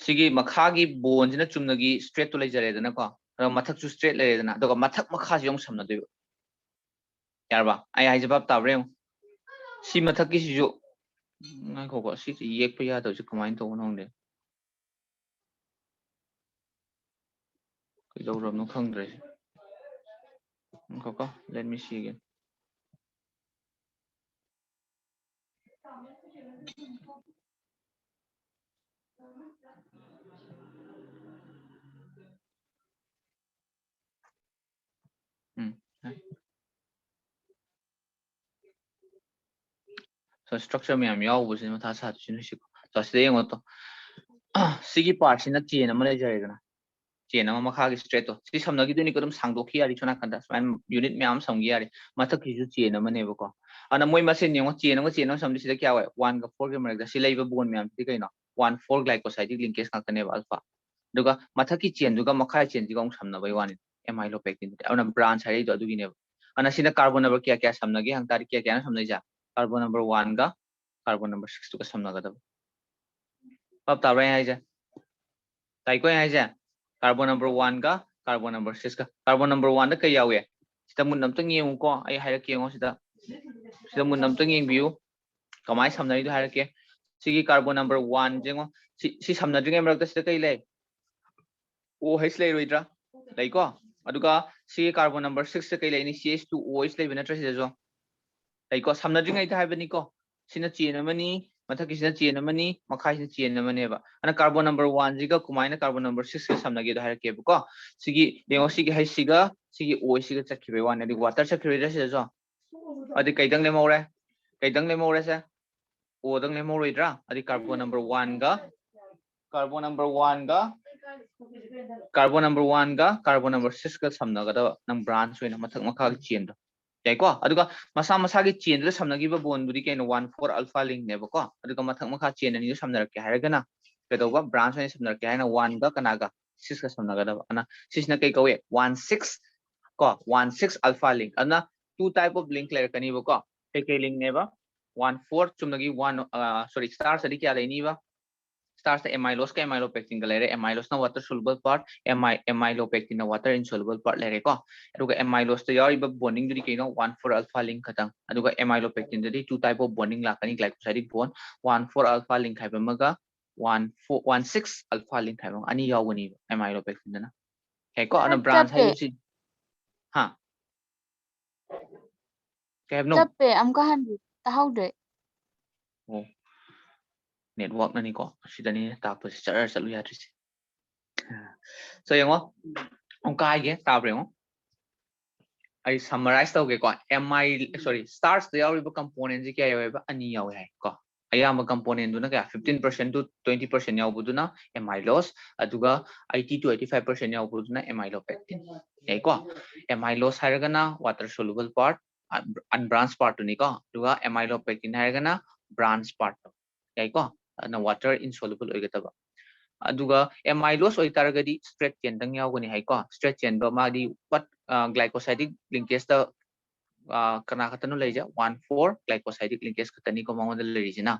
sigi makhagi bond jina chumnagi straight to lejare dana ko mathak chu straight lere dana aduga mathak makha jong samna de yarba ai jawab tabre si mathak ki si jo ngai ko si yek pa ya do ju kamain to nong de cái dấu rầm nó không rồi có let me see again so structure में हम याव बुझे में था साथ चीज़ नहीं सीखो तो ऐसे ही होता सिगी पार्ट से ना चीज़ ना मले जाएगा ना चीज़ ना मखा की स्ट्रेट तो सी समझ की तो नहीं करूँ सांगो की यारी चुना कंधा स्वयं यूनिट में हम समझी यारी मतलब कि जो चीज़ ना मने वो को अना मोई मशीन नहीं हो चीज़ ना समझी सीधा क्या हुआ 1 का 4 के मरेगा सिलाई वो बोन में हम ठीक है ना 1,4 ग्लाइकोसाइडिक लिंकेज का करने वाला अल्फा दुगा मतलब कि चीज़ दुगा मखा चीज़ दुगा हम समझना भाई वानी amylopectin अना ब्रांच है तो दुगी ने अना सीधा कार्बन नंबर क्या क्या समझना की हम तारीख क्या क्या ना समझे जा कार्बन नंबर 1 का carbon number 6 to samna gada pap ta rai hai ja tai ko hai ja carbon number 1 ka carbon number 6 ka carbon number 1 da kai yawe sita mun nam tang yeng ko ai hai ke ngo sita mun nam tang yeng biu kamai samna ri hai ke sigi carbon number 1 jengo si samna dring em rak ta sita kai le o h le roidra lai ko aduga si carbon number 6 ta kai le ni CH2OH le bina tra si jo lai ko samna dring ai ta hai bani ko sina chain amani mathak kisina chain amani makhai sina chain amani ba ana carbon number 1 jiga kumaina carbon number 6 ke samna ge da har ke ko sigi dengo sigi hai siga sigi o siga chakhibe wan adi water chakhibe da se jo adi kaidang le more se o dang le more dra adi carbon number 1 ga carbon number 1 ga carbon number 6 ka samna ga da nang branch hoina mathak makha chain da yai ko aduga masa masa gi chain da samna gi ba bond budi kaino 1,4 alpha link ne ba ko aduga mathak makha chain ani samna ke haira gana ke do ba branch ani samna ke haina 1 ga kana ga 6 ka samna ga da ana 6 na kai ko 16 ko 16 alpha link ana two type of link layer kani ba ko ke link ne ba 1,4 chumna gi 1 sorry star sadi kya lai ni ba starts the amylose ka amylopectin ka lere amylose na water soluble part amylopectin na water insoluble part lere ko aduga amylose to yari ba bonding duri kaino 1,4 alpha link khatang aduga amylopectin duri two type of bonding lakani glycosidic bond 1,4 alpha link haiba maga 1,6 alpha link haiba ani yawani amylopectin na he ko ana branch hai si ha ke have no Chappe am ka handu tahawde Oh, network na ni ko. Sida ni tapos char chalu ya tris. So yung ang kaya tabre mo. I summarize tawag ko. Stars the yaw components kaya yaw ani yaw hai ko. Ayam component do na kaya 15% to 20% yaw budu na amylose aduga 80 to 85% yaw budu na amylopectin. Yai ko. Amylose haraga na water soluble part unbranched part to ni ko. Aduga amylopectin haraga na branched part. Yai ko. Na water insoluble oigataba. Aduga amylose oitaragadi straight chain dang yaugani hai ko straight chain do madi what glycosidic linkage the kana katanu leja 1,4 glycosidic linkage katani ko mangon lerijina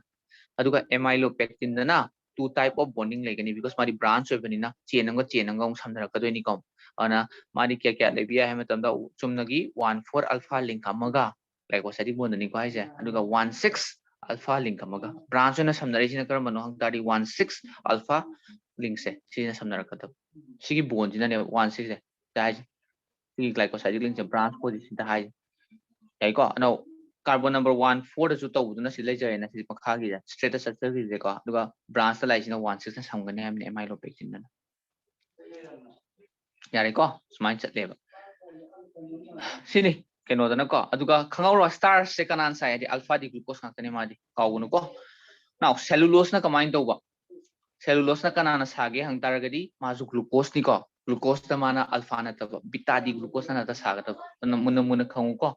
aduga amylopectin na two type of bonding legani because madi branch oibani na chain anga samdara kadoi ni kom ana madi kya lebiya hai matam da chumnagi 1,4 alpha link amaga glycosidic bond ni ko hai ja aduga 1,6 alpha link amaga branch na samdari sina kar mano hang tadi 1,6 alpha link se sina samdara kadab sigi bond jina ne 1,6 se dai sigi glycosidic link se branch position da hai yai ko no carbon number 1,4 da chu taw na si le jai na si pakha gi ja straight structure gi je ko aduga branch ta lai sina 1,6 na samgane am ne amylopectin na yare ko smile chat leba sini keno da na ko aduga khangau star se kanan sai di alpha di glucose ngakane ma di kaunu ko now cellulose na kamain tawba cellulose na kanana sage hang taragadi mazu glucose ni ko glucose ta mana alpha na ta beta di glucose na ta saga ta mun khangu ko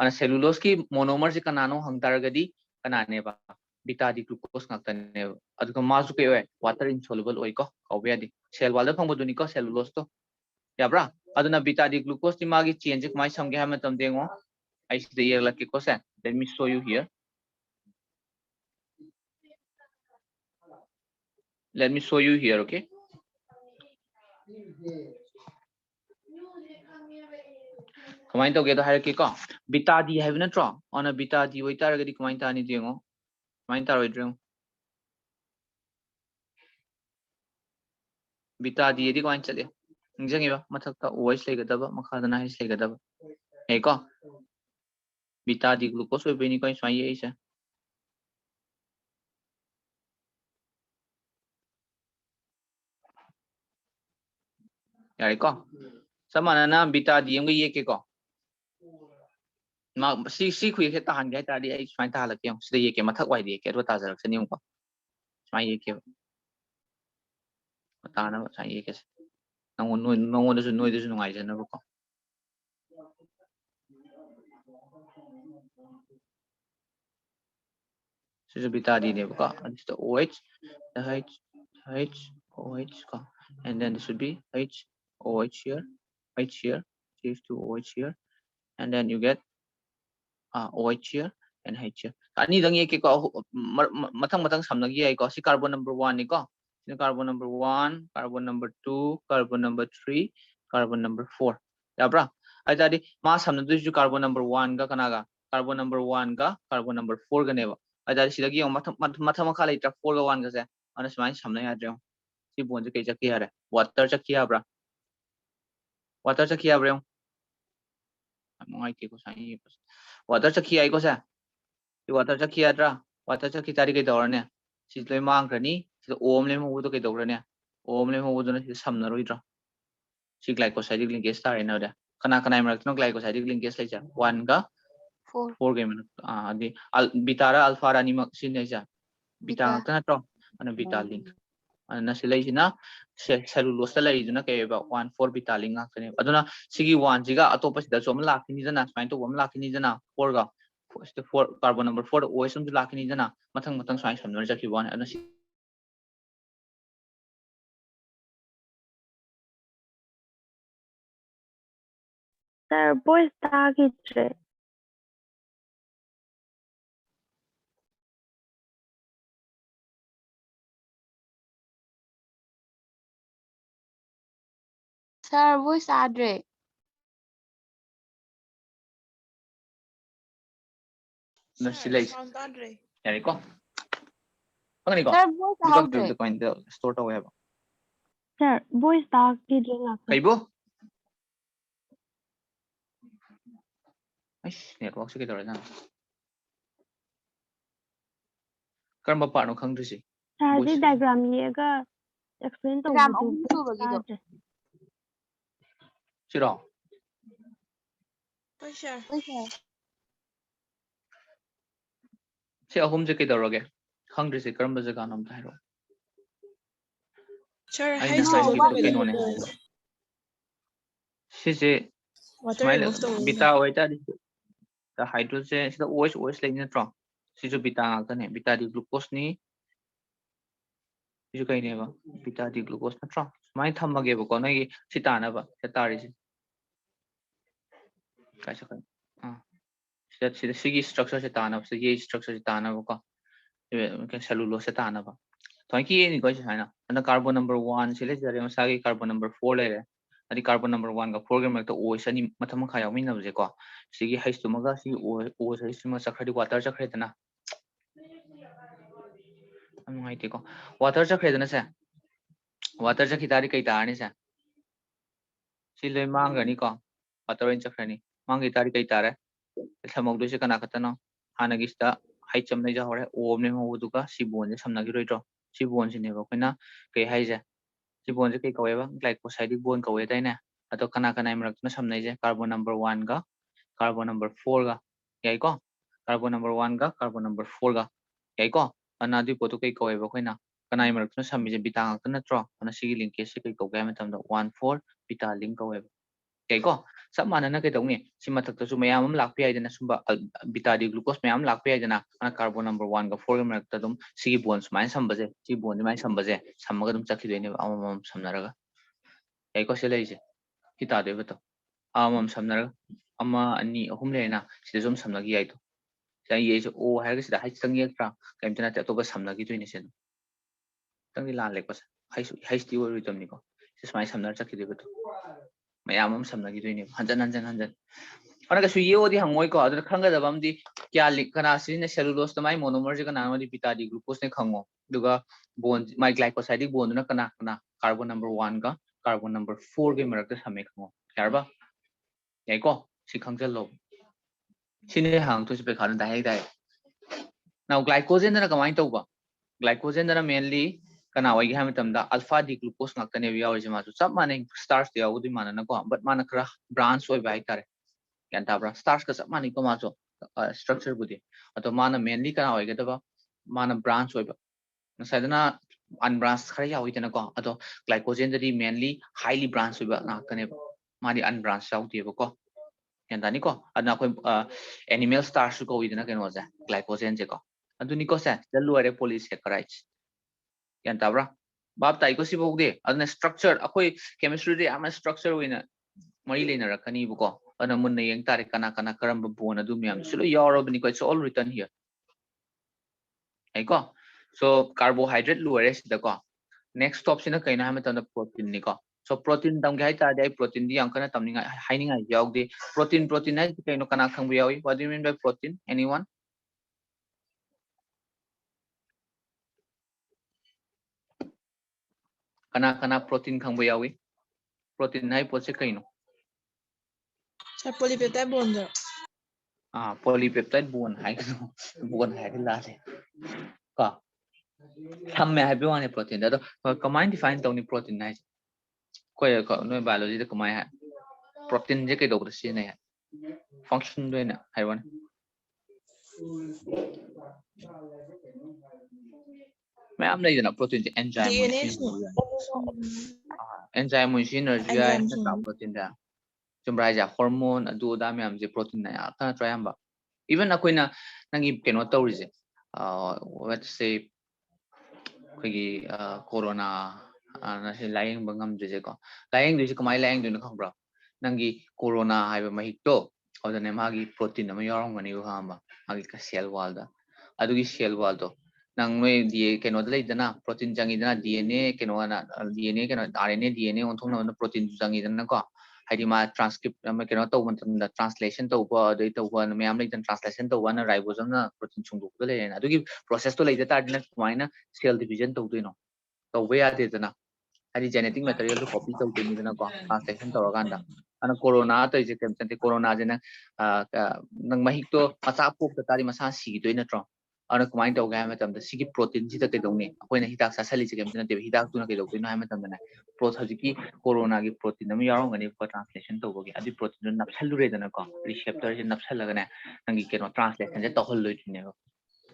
ana cellulose ki monomer se kanano hang taragadi kanane ba beta di glucose ngakta ne aduga mazu ke water insoluble oi ko kaubya di cell wall da phangbo duni ko cellulose to yabra aduna beta di glucose ti magi change mai samge ha matam dengo I see the year like ko sa let me show you here. Let me show you here, okay? Kamain to get hierarchy ko. Beta D have na draw on a beta D wait target kamain ta ni dingo. Kamain ta wait dream. Beta D di kamain chale. Ngjang iba mathak ta OH le gadaba makha na H le gadaba. Hey ko. Beta D glucose we beni ko swai ye isa. Yari ko. Samana na beta D yung ye ke ko. Ma si khu ye ta han ga ta di ai swai ta la ke si ye ke mathak wai di ke ro ta jarak sani ko. Swai ye ke. Ta na swai ye ke. Nong da su noi da su ngai jana ko. So beta D ne ko. It's the OH, the H, OH ko. And then this should be H, OH here, change to OH here, and then you get OH here and H here. Ani dang ye ko matang samnagi ai ko si carbon number 1 ni ko. Si carbon number 1, carbon number 2, carbon number 3, carbon number 4. Yabra. Ai tadi ma samna du carbon number 1 ga kanaga. Carbon number 1 ga carbon number 4 ga neba. Ai tadi sidagi yung matham makha lai 4 ga 1 ga se. Ana smai samna ya dre. Si bond ke chaki hare. Water chaki abra. Water chaki abre. Mai ke ko sai. Water chaki ai ko sa. Si water chaki adra. Water chaki tari ke dor ne. Si loi mang krani. Si om le mo to ke dor ne. Om le mo do na si samna roi dra. Si glycosidic linkage tar ena da. Kana marak no glycosidic linkage lai ja. 1 ga 4 ga man. Di beta ra alpha ra ni mak sin ne ja. Beta ngak na to. Ana beta link. Ana silai sina cellulose ta lai juna ke ba 1,4 beta link ngak ne. Aduna sigi 1 jiga atopa sida som lakini jana smai to bom lakini jana 4 ga 4 carbon number 4 OH sum lakini jana mathang smai samnar jaki wan ana Sir, voice target. Sir, voice adre. na silai yari ko pangani ko Sir, voice duka adre. the coin the store to have Sir, voice target lang. kaibo ai network se ke dor na Karma part no khangdrisi. Sir Voice di se. diagram yega explain Diagram tꯧꯕꯗꯨ ahum subagido. tadre. Siro. Oi, sir. Oi, sir. Se ahum je kedoroge. Khangdrisi karamba jaga nam thairo. Sir, Ai high na school hai remove to kino ne hai. Sise water smile remove to bita waita di. The hydrogen sida OH like natron. Sijo bita ngakta ne bita di glucose ni. Sijo kai ne ba bita di glucose natron. Smile thammage ba ko nai sitana ba setari si. Kai sa kai. Sida sigi structure se tana se ye structure se tana ba ko. Ke cellulose se tana ba. Thank you ni ko sa na. Ana carbon number 1 sile jare masagi carbon number 4 le. Adi carbon number 1 ka program to OH ani matham khaya min na je ko. Sigi H tumaga si OH H ma sakhadi water sakhre tana. Ngai te ko water sakhre tana se. Water sa khitari kai tarni se. Si le mangani ko. Water in sakhani. Mangi tari kai tare. Thamok do se kana katano. Hanagista hai cham nei ja hore om ne ho du ka si bon je samna gi roitro. Si bon sin ne ba kaina kai hai je. Si bon je kai kawe ba glycosidic bond kawe dai ne. Ato kana kana imrak na samnai je carbon number 1 ga carbon number 4 ga. Yai ko carbon number 1 ga carbon number 4 ga. Yai ko ana di potu kai kawe ba kaina kana imrak na sammi je bita ngak na tro. Ana si linkage se kai kawe ma tam da 1 4 bita link kawe. Yai ko sab mana na kai dong ni si mathak ta su mayam am lak pi ai dana sumba bita di glucose mayam lak pi ai dana ana carbon number 1 ga 4 ga imrak ta dum si bond mai samba je si bond mai samba je samma dum chakhi dene amam samnaraga. Yai ko se lai je kita de beto amam samnaraga ama ani ahum le na si zum samna gi ai to sai ye je o ha ga sida hai tang ye tra kaim tana ta to ba samna gi to ni se tang ni lan le ko hai sti wo ri tam ni ko si smai samnar chakhi de beto mayam am samna gi to ni hanjan hanjan hanjan ana ga su ye odi hangoi ko adra khanga da bam di kya lik kana si ne cellulose ta mai monomer je kana ma di beta di glucose ne khango duga bond my glycosidic bond na kana kana carbon number 1 ga carbon number 4 ge marak ta same khango yarba yai ko si khangjal lo sine hang to se khana dai dai now glycogen na kamai to ba glycogen na mainly kana wai ha matam da alpha d glucose ngak tane ya ori ma su sab mane starch ya udi mana na ko but mana kra branch oi bai tare yan ta bra starch ka sab mane ko ma so structure budi ato mana mainly kana wai ga da ba mana branch oi ba na sadana unbranched khara ya oi tane ko ato glycogen da mainly highly branched oi ba na kane mari unbranched out di ba ko yan ta ni ko ana ko animal starch ko oi dana keno ja glycogen je ko adu ni ko sa dalu are polysaccharide yan ta bra bab tai ko si bok de adna structure akoi chemistry de ama structure wina mari leina rakani bu ko ana mun na yeng tare kana kana karam bu na du myam silo yoro bani ko it's all written here ai ko so carbohydrate lu are sida ko next stop sina kaina ha mata na protein ni ko so protein dam gai ta dai protein di yang kana tam ni haining ai yaw de protein hai kaino kana khang bu yawi what do you mean by protein anyone kana kana protein khang bu yawi protein hai pot se kaino Sir, polypeptide bond. polypeptide bond hai bond hai la se ka tham me hai bi wane protein da to combine define tawni protein hai ko no biology da combine hai protein je kai do da si ne function do na hai wan me am nei na protein je enzyme mo DNA si enzyme mo si energy ai enzyme na protein da chumbrai ja hormone adu da me am je protein na ya ka try am ba even akoina nangi keno tawri je let's say koigi corona na se lying bangam je ko lying du se kamai lying du na khang bra nangi corona haiba mahik to odane magi protein ama yorong gani u hamba magi ka cell wall da adugi cell wall to nang noi di keno da dana protein jangi dana dna keno na dna keno rna dna on thong na protein jangi dana ko haidi ma transcript ama keno to man da translation to ba dei to ba me am lai dan translation to ba na ribosome na protein chung du da le na adugi process to lai da ta dina kumaina cell division to do no to we ade dana haidi genetic material to copy to do ni dana ko translation to ga da ana corona to je kem tante corona je na nang mahik to macha pok ta tari masa si do na tro ana kumai tau ga matam da sigi protein ji da ke dongni akoi na hidak sa sali chigem na te hidak tu na ke dongni na matam da na hajiki corona gi protein am yarong ani ko translation to gi adi protein na napsal re da na ko receptor je napsal ga na nangi ke no translation je to hol loi ne ko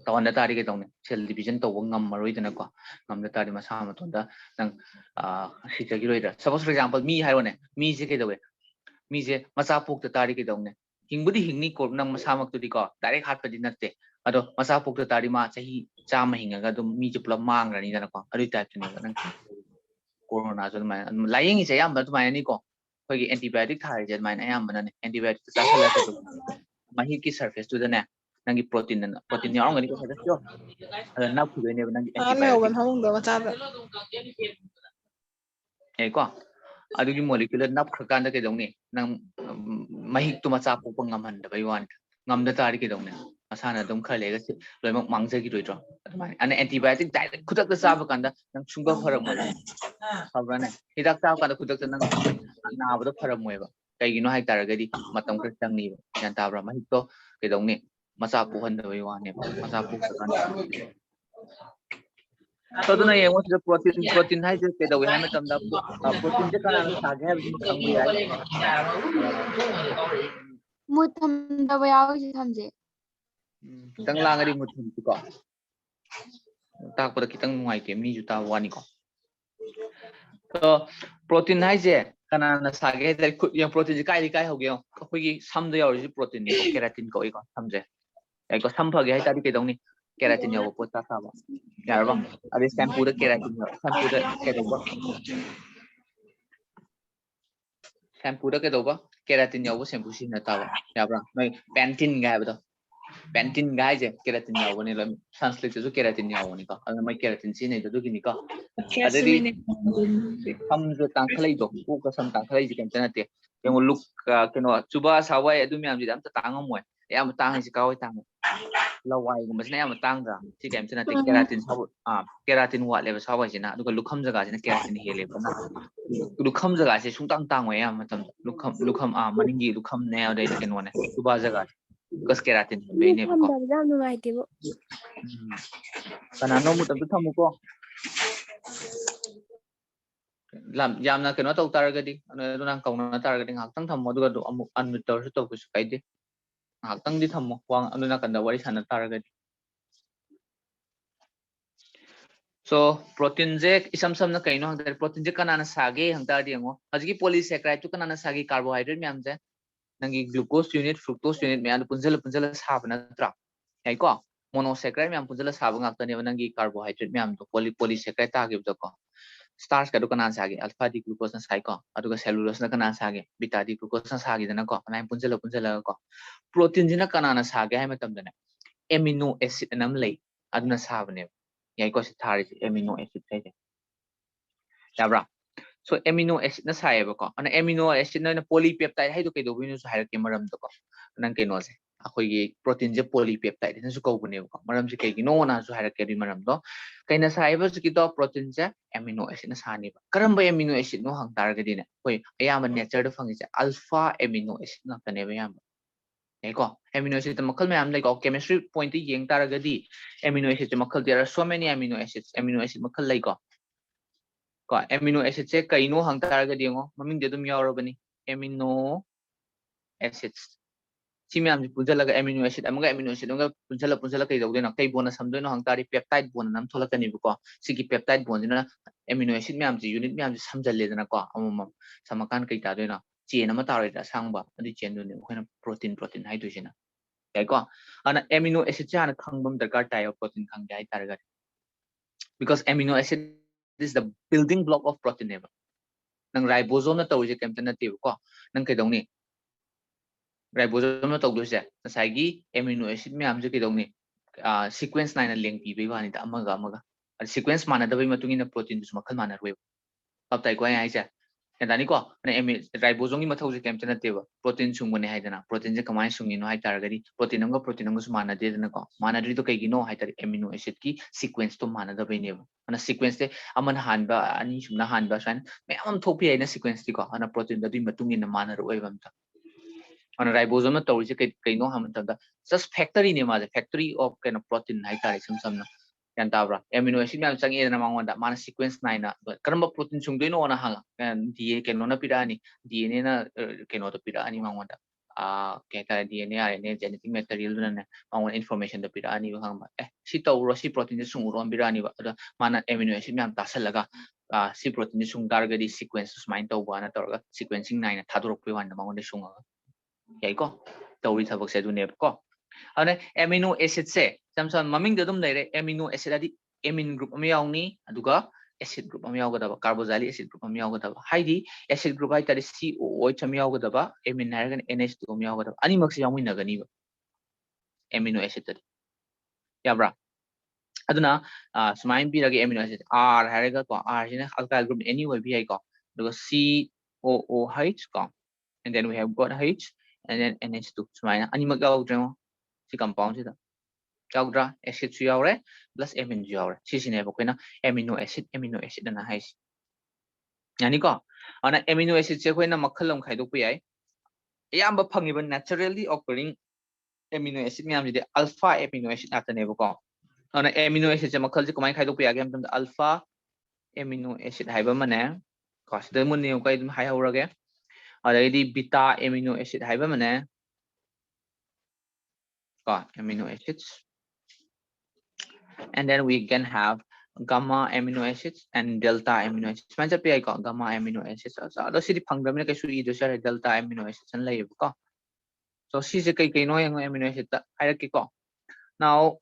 to na tari ke dongni cell division to ngam maroi da na ko ngam da tari masa ma ton da nang si ta gi roi da suppose for example mi hai ne mi je ke dowe mi je masa pok ta tari ke dongni hingbudi hingni ko nang masa mak tu di ko direct hat pa di natte ado masa pok ta tari ma chahi chama hinga ga dum mi je pula mang ra ni da na ko adi type ne nang corona so mai lying is ayam but mai ni ko khoi antibiotic thai je mai ayam bana ne antibiotic ta sala ta mahi ki surface to the ne nangi protein yaw ngani ko sa jo na khu ne nangi Ano yung antibiotic hong do machado. e ko adugi molecular nap khkan da ke dong ni nang mahi tu ma cha pok ngam han da bai wan ngam da tari ke dong ne asana dum khale ga loi mak mang ja gi roi tro an antibiotic direct khudak da sa ba kan da nang chungba pharam ma sabra ne hidak ta ka da khudak nang na ba da pharam moi ba kai gi no hai tar ga di matam kar tang ni yan ta bra mahi to ke dong ni masa pu han da bai wan ne masa pu kan so duna ye mo the protein hai je ke da we hai ma tam da protein je kana sa ga hai bi khang bu yai Mut thamdaba yawi thamje. kitang lang ri mo thum ko tak pa kitang ngai te mi ju ta wani ko so protein hai je kana na sa ga da yang protein je kai ho ge ko gi sam da yaw ji protein ni ko keratin ko i ko sam je ai ko sam pha ge hai ta di ke dong ni keratin yaw po ta sa ba yar ba adi shampoo da keratin shampoo da ke do ba shampoo da ke do ba keratin yaw shampoo sin na ta ba ya bra mai Pantene ga ba Pantene ga je keratin yaw ni la sunlight ju keratin yaw ni ko ana mai keratin sin ne do gi ni ko adadi sam ju tang khlai do ku ka sam tang khlai ji kan na te yang look ke no chuba sawai adu mi am ji am ta tang mo ya am tang ji ka wai tang lawai gum masna am tang da ti kan na te keratin saw keratin wa le saw ji na du ka lukham jaga ji na keratin he le na lukham jaga se sung tang tang wai am tam lukham maning gi lukham ne ade ken one chuba jaga kas keratin be ne ko ꯊꯝꯗꯕꯗ ꯌꯥꯝ ꯅꯨꯡꯉꯥꯏꯇꯦꯕꯣ kana no mu tam thamu ko lam yamna keno tau taragadi adu nang kauna taragadi ngaktang thammo du ga amuk unmute tor su to ku su kaide ngaktang di thammo wang adu na kanda wari sana taragadi so protein je isam sam na kaino hang protein je kana na sage hang ta di ngo ajiki polysaccharide tu kana na sage carbohydrate myam je nangi glucose unit fructose unit me adu punjala sabna tra yai ko monosaccharide myam punjala sabang ngakta ne nangi carbohydrate myam to polysaccharide ta ge ko starch ka kana sage alpha d glucose na sai ko aduga cellulose na kana sage beta d glucose na sage dana ko nai punjala ko protein jina kana na sage hai matam dana amino acid nam lei aduna sabne yai ko thari amino acid sai yabra so amino acid na sai ba ko ana amino acid na polypeptide hai do ke do binu su hair ke maram to ko nang ke no se akoi gi protein je polypeptide na su ko bune ko maram se ke gi no na su hair ke ri maram do kaina sai ba su ki do protein je amino acid na sani ba karam ba amino acid no hang tar ga di ne koi ayam nature do fangi je alpha amino acid na ka ne ba yam ai ko amino acid makal me am like chemistry point ti yeng tar ga di amino acid makal there are so many amino acids makal like ko amino acid se kaino hang tar ga di ngo maming de dum yaw bani amino acids si me am punjala ga amino acid amaga amino acid nga punjala kai dawde na kai bona samdo no hang tari peptide bon nam thola kani bu ko sigi peptide bon na amino acid me am ji unit me am ji samjal le na ko amam samakan kai ta de na chain ama tar da sangba adi chain do ne khoina protein hai do jina kai ko ana amino acid cha na khangbam darkar tai protein khang jai tar ga because amino acid is the building block of protein ever nang ribosome na tawje kem tan na te ko nang kai dong ni ribosome na tawdo se sai gi amino acid me am je kai dong ni sequence 9 na leng pi be wani ta amaga sequence mana da bai matungi na protein su makhal mana roi ab tai ko ai se dani ko na ribosome gi mathau je kem tan na te ba protein sungone hai dana protein je kamai sungi no hai tar gari protein am su mana de dana ko mana ri to kai gi no hai tar amino acid ki sequence to mana da bai ne ana sequence te aman han ba ani sumna han ba san me am thopi ai na sequence ti ko ana protein da dui matungi na mana roi bam ta and ribosome tawri se kai no ham ta just factory ne ma factory of kind of protein hai tare sam yan tabra amino acid myam changi na mangonda mana sequence 9 na karamba protein sungdoi no na hanga da ke no na pirani dna na ke no to pirani mangonda ke ta dna rna genetic material na mangon information da pirani hanga si tawro si protein sungro pirani ba mana amino acid myam tasalaga si protein sung targa di sequence smain tawba na targa sequencing 9 na thadorok pe wan mangonda sunga yai ko tawri thabak se du ne ko ane amino acid se samsam maming dadum leire amino acid adi amine group ami yauni aduga acid group ami yaugada ba carboxylic acid group ami yaugada ba haidi acid group hai tari COOH ami yaugada ba amine haragan NH2 ami yaugada ba ani maksi yaumi nagani ba amino acid tari yabra aduna smain bi rage amino acid R haraga ko R sina alkyl group anyway bi hai ko aduga COOH ko and then we have got H and then NH2 smain ani mak yaudremo si compound sida yaudra acid su yaure plus amine su yaure sisine ba koina amino acid na hai yani ko ana amino acid se koina makhalam khaidok pu yai yamba phangiba naturally occurring amino acid myam de alpha amino acid atane ba ko ana amino acid se makhal se kamai khaidok pu yage am alpha amino acid haiba mane ko sida mun ne ko idum hai haurage adai beta amino acid haiba mane ko amino acids and then we can have gamma amino acids and delta amino acids man chapi ko gamma amino acids so sidi phangdam ne kaisu I do sare delta amino acids an lai ko so si se kai no yang amino acid ta hierarchy ko now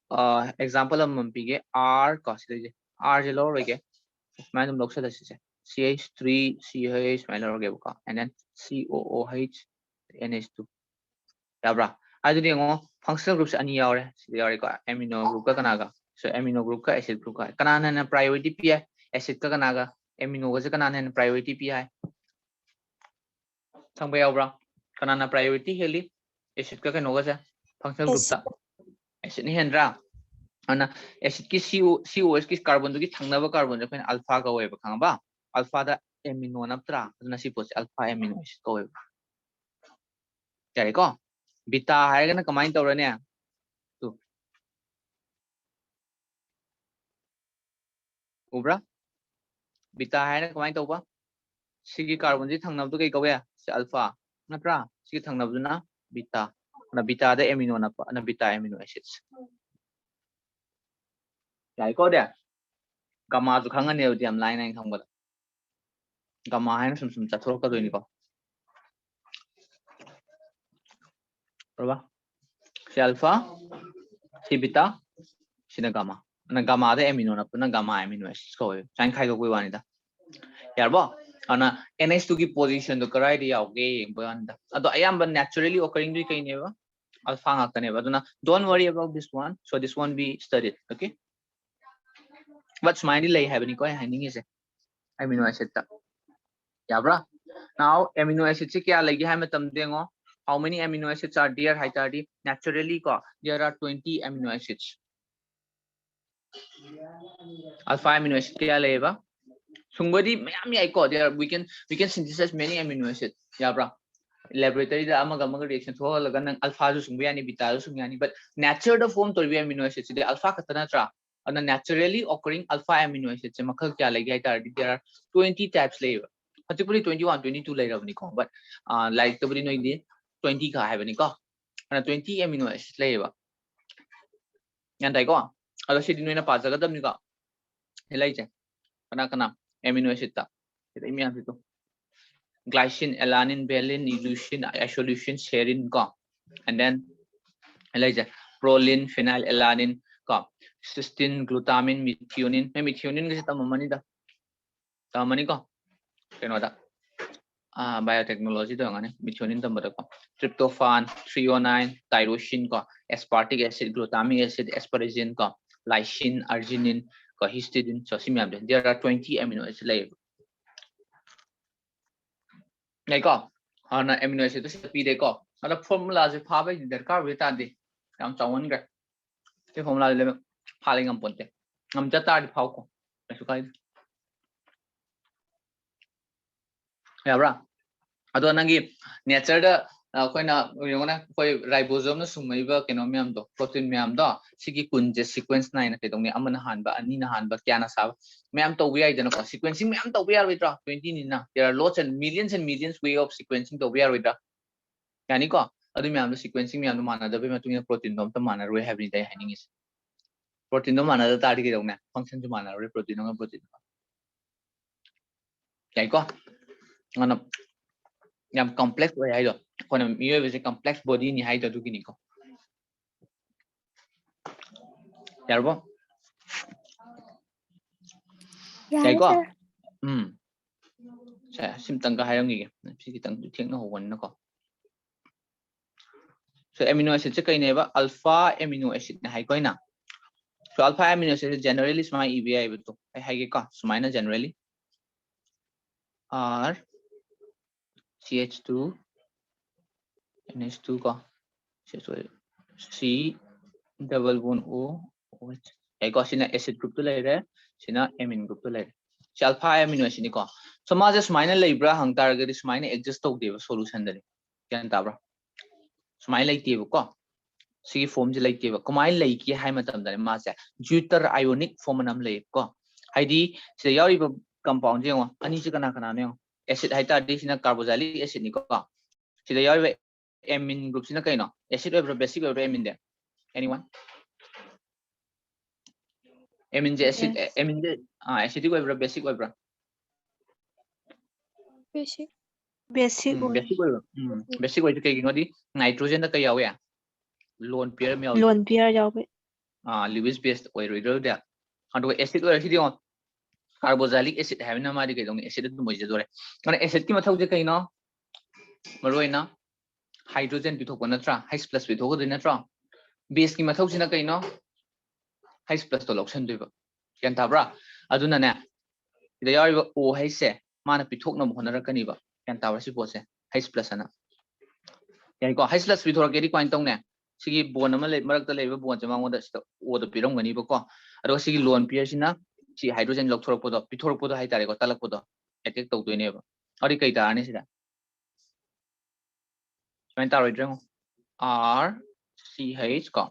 example am pige R ko sidi R je lo rege man dum loksa da se CH3 CH man lo rege ko and then COOH NH2 dabra aduni ngo functional groups ani yaure sidi yaure ko amino group ka kana ga so amino group ka acid group ka kanana na priority pi acid ka kana ga amino ga se kanana na priority pi thangba yaubra kanana priority heli acid ka kano ga se functional group ta acid ni hendra ana acid ki COH ki carbon du ki thangna ba carbon je pen alpha ka hoye ba khang ba alpha da amino naptra na si pos alpha amino acid ka hoye kare ko beta hai ga na kamai tawra ne ubra beta hai na kamai tawba sigi carbon ji thangnab du kai kawe se alpha natra sigi thangnab du na beta da amino na pa na beta amino acids yai ko de gamma ju khanga ne odi am line nine thangba gamma hai na sum chathor ka doini ko roba se alpha si beta sina gamma na gamma da amino na pa na gamma amino acids ko chain khai ko koi wani da yarbo ana NH2 ki position do karai ri yauge yengba ado ayamba naturally occurring du kai neba alpha ngakta neba aduna don't worry about this one so this one we studied okay but smiley lay have ni ko hanging is amino acid ta yabra now amino acid se kya lagi hai matam dengo how many amino acids are there haitadi naturally ko there are 20 amino acids alpha amino acid kya leba somebody mayam yai ko there we can synthesize many amino acids yabra laboratory da amaga reaction tho laga nang alpha ju sungbi ani beta ju sungbi ani but natural form to be amino acids de alpha katana tra and naturally occurring alpha amino acids makhal kya lagi hai there are 20 types leba particularly 21 22 later ni ko but like the no ide 20 ka hai bani ko and 20 amino acids leba yan dai ko alo si dino na pa jaga dam ni ko helai che kana amino acid ta ida imi an to glycine alanine valine leucine isoleucine serine ko and then helai che proline phenylalanine ko cysteine glutamine methionine methionine ke tamani da tamani ko keno da biotechnology to ngane methionine tambada ko tryptophan threonine tyrosine ko aspartic acid glutamic acid asparagine ko lysine arginine ko histidine so simyam there are 20 amino acids lay ngai ko ana amino acid to pi de ko ala formula je pha ba darkar we ta de yam chawon ga ke formula le pha le ngam ponte ngam cha ta di phau ko su kai ya bra ado nangi nature da ꯑꯩꯈꯣꯏꯅ ꯌꯦꯡꯉꯣꯅꯦ ꯑꯩꯈꯣꯏ ꯔꯥꯏꯕꯣꯖꯣꯝꯅ ꯁꯨꯝꯃꯛꯏꯕ ꯀꯩꯅꯣ ꯃꯌꯥꯝꯗꯣ ꯄ꯭ꯔꯣꯇꯤꯟ ꯃꯌꯥꯝꯗꯣ ꯁꯤꯒꯤ ꯀꯨꯟꯁꯦ ꯁꯤꯀ꯭ꯋꯦꯟꯁ ꯅꯥꯏꯅ ꯀꯩꯗꯧꯅꯤ ꯑꯃꯅ ꯍꯥꯟꯕ ꯑꯅꯤꯅ ꯍꯥꯟꯕ ꯀꯌꯥꯅ ꯁꯥꯕ ꯃꯌꯥꯝ ꯇꯧꯕ ꯌꯥꯏꯗꯅꯀꯣ ꯁꯤꯀ꯭ꯋꯦꯟꯁꯤꯡ ꯃꯌꯥꯝ ꯇꯧꯕ ꯌꯥꯔꯣꯏꯗ꯭ꯔꯥ 20 there are lots and millions way of sequencing tꯧꯕ ꯌꯥꯔꯣꯏꯗ꯭ꯔꯥ ꯌꯥꯅꯤꯀꯣ ꯑꯗꯨ ꯃꯌꯥꯝꯗꯣ sequencing ꯃꯌꯥꯝꯗꯣ ꯃꯥꯟꯅꯗꯕꯩ ꯃꯇꯨꯡ ꯏꯟꯅ ꯄ꯭ꯔꯣꯇꯤꯟꯗꯣ ꯑꯝꯇ ꯃꯥꯟꯅꯔꯣꯏ ꯍꯥꯏꯕꯅꯤꯗ ꯑꯩ ꯍꯥꯏꯅꯤꯡꯉꯤꯁꯦ ꯄ꯭ꯔꯣꯇꯤꯟꯗꯣ ꯃꯥꯟꯅꯗ ꯇꯥꯔꯗꯤ ꯀꯩꯗꯧꯅꯦ ꯐꯪꯛꯁꯟꯁꯨ ꯃꯥꯟꯅꯔꯣꯏ ꯄ꯭ꯔꯣꯇꯤꯟꯒ ꯌꯥꯏꯀꯣ ꯑꯗꯨꯅ ꯌꯥꯝ ꯀꯝꯄ꯭ꯂꯦꯛꯁ ꯑꯣꯏ ꯍꯥꯏꯗꯣ ꯑꯩꯈꯣꯏꯅ ꯃꯤꯑꯣꯏꯕꯁꯦ ꯀꯝꯄ꯭ꯂꯦꯛꯁ ꯕꯣꯗꯤꯅꯤ ꯍꯥꯏꯗꯣ ꯑꯗꯨꯒꯤꯅꯤꯀꯣ ꯌꯥꯔꯕꯣ ꯌꯥꯏꯀꯣ ꯁꯦ ꯁꯤꯝꯇꯪꯒ ꯍꯥꯏꯔꯝꯈꯤꯒꯦ ꯁꯤ ꯈꯤꯇꯪ ꯊꯦꯡꯅ ꯍꯧꯕꯅꯤꯅꯀꯣ ꯁꯣ ꯑꯦꯃꯤꯅꯣ ꯑꯦꯁꯤꯗꯁꯦ ꯀꯩꯅꯦꯕ ꯑꯜꯐꯥ ꯑꯦꯃꯤꯅꯣ ꯑꯦꯁꯤꯗꯅꯦ ꯍꯥꯏꯀꯣꯏꯅ ꯁꯣ ꯑꯜꯐꯥ ꯑꯦꯃꯤꯅꯣ ꯑꯦꯁꯤꯗ ꯖꯦꯅꯔꯦꯂꯤ ꯁꯨꯃꯥꯏꯅ ꯏꯕ ꯌꯥꯏꯕꯗꯣ ꯑꯩ ꯍꯥꯏꯒꯦꯀꯣ ꯁꯨꯃꯥꯏꯅ ꯖꯦꯅꯔꯦꯂꯤ R CH2 NH2 ko C double bond O OH ai ko sina acid group to lai re sina amine group to lai si alpha amino acid ni ko so ma je sumaina leibra hang tar ga di sumaina exist tau de solution dani kyan ta bra sumaina lai te ko si form je lai te ba kumai lai ki hai matam dani ma se deuter ionic form nam lai ko hai di se yauri ba compound je ngo ani se kana kana ne acid hai ta di sina carboxylic acid ni ko sida yauri amine group sina kaino acid or basic or amine there anyone amine je acid amine je acidic or basic or Basic. Basic basic or basic or kai ngodi nitrogen da kai yawe lone pair me lone pair yawe Lewis based or reader there and acid or acid on carboxylic acid have na mari kai dong acid du moi je dore and acid ki mathau je kaino maroina hydrogen bithok natra H+ bithok do natra base ki mathau sina kaino H+ to loction doiba yan tabra aduna ne ida yariba O H se mana bithok na mohona rakani ba yan tabra si pose H+ ana yan ko H+ bithok ke ri kwain tong ne sigi bond ama le marak ta leiba bond jama ngoda sta O do piram gani ba ko ado sigi lone pair sina si hydrogen lokthorok podo bithorok podo hai tare ko talak podo attack tau doine ba ari kai ta ani sida Smain ta roi dreng R C H ko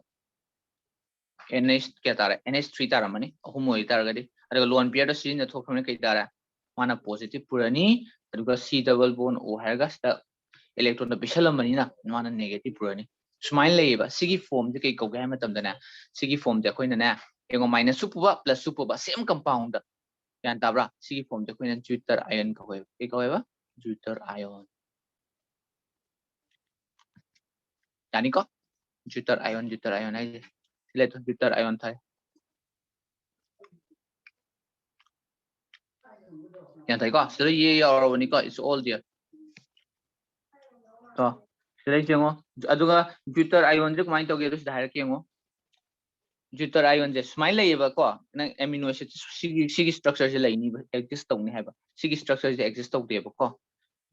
NH kya tara NH3 tara mani ahum oi tara gadi aduga lone pair da sin na thokhamne kai tara mana positive purani aduga C double bond O haga sta electron da bisalamani na mana negative purani smile leiba sigi form de kai kauga ma tamda na sigi form de koina na engo minus supuba plus supuba same compound yan tabra sigi form de koina deuter ion ka hoy kai hoyba deuter ion yani ko deuter ion ai ले तो deuter ion था yan thai ko sila ye yarawani ko it's all there to sila jengo aduga deuter ion je kmai toge to sida hair kengo deuter ion je smile leiba ko na amino acid sigi structure je lai ni exist tong ni haiba sigi structure je exist tong de ba ko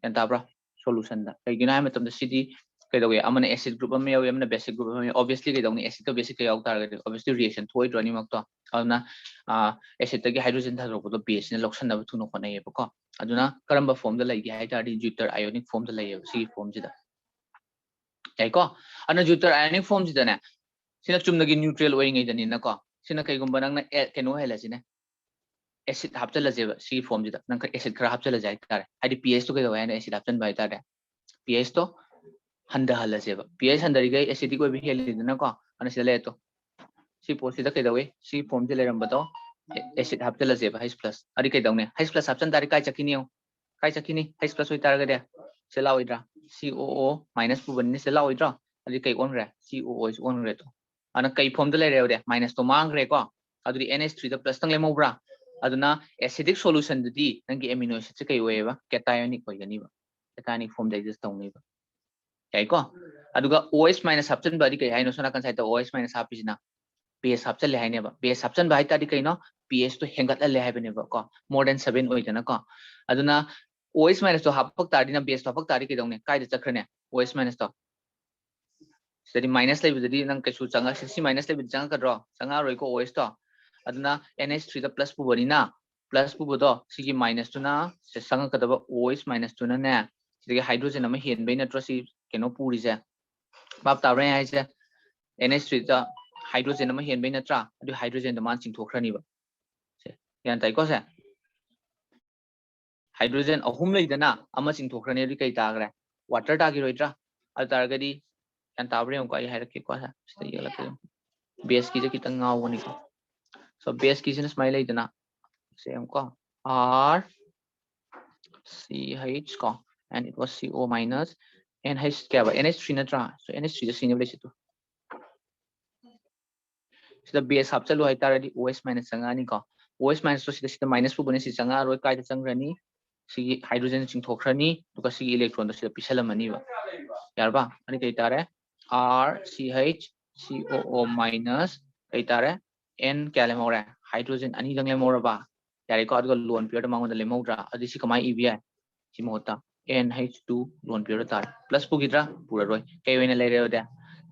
yan ta bra solution da kai gina hai matam da cd kai doge amana acid group am yaw amana basic group am obviously kai dongni acid to basic kai yaw tar ga obviously reaction thoi drani mak to aduna acid tagi hydrogen tha ro ko base ne loction da thu no khona ye ba ko aduna karamba form da lai gi hai tar di deuter ionic form da lai ye si form ji da kai ko ana deuter ionic form ji da ne sina chumna gi neutral oi ngai da ni na ko sina kai gumba nang na keno hela sine acid hapchala je ba si form ji da nang acid khara hapchala jai tar hadi pH to kai da ne acid hapchan bai tar pH to handa hala jeba pH handari gai acidic oi bi helidina ko ana sile to si posida kai dawe si form je leram bato acid haptela jeba H+ ari kai dawne H+ hapchan dari kai chakini H+ oi tar ga de sela oidra COO minus pu banni sela oidra ari kai on re COO is on re to ana kai form de le re de minus to mang re ko aduri NH3 da plus tang le mo bra aduna acidic solution di nangi amino acid se kai oeba cationic oi gani ba cationic form de exist tawni ba kai ko aduga OH minus hapchan bari kai haino sona kan saita OH minus hapisina pH hapchal le haine ba pH hapchan bai ta di kai no pH to hengat le haibane ba ko more than 7 oi jana ko aduna OH minus to hapak ta di na base to hapak ta di kai dong ne kai da chakrane OH minus to sedi minus le bi nang kai su changa C minus le bi changa ka draw changa roi ko OH to aduna NH3 da plus pu bari na plus pu bodo sigi minus to na se sanga ka da OH minus to na ne sigi hydrogen ama hen bai na tro si keno puri je bab ta rai hai je NH3 da hydrogen ma hen bai na tra adu hydrogen da man ching thokhrani ba se yan tai ko se hydrogen ahum lei dana ama ching thokhrani ri kai ta gre water ta gi roidra adu tar ga di yan ta bre ko ai hai rak ko sa sta yela ke base ki je kitang ngaw ni ko so base ki sin smile lei dana same ko R CH ko and it was CO minus NH kya ba NH3 na tra so NH3 je sin le situ sida base hap chalu hai taradi OS minus changa ni ko OS minus to sida minus pu bone si changa roi kai ta changrani si hydrogen ching thokhrani to ka si electron to sida pisalamani ba yar ba ani kai tare R CH COO minus kai tare N kya le more hydrogen ani jang le more ba yare ko adgo lone pair ma ngon le modra adi si kamai EBI si mota NH2 lone pair tar plus pu gidra pura roi kai oina le re da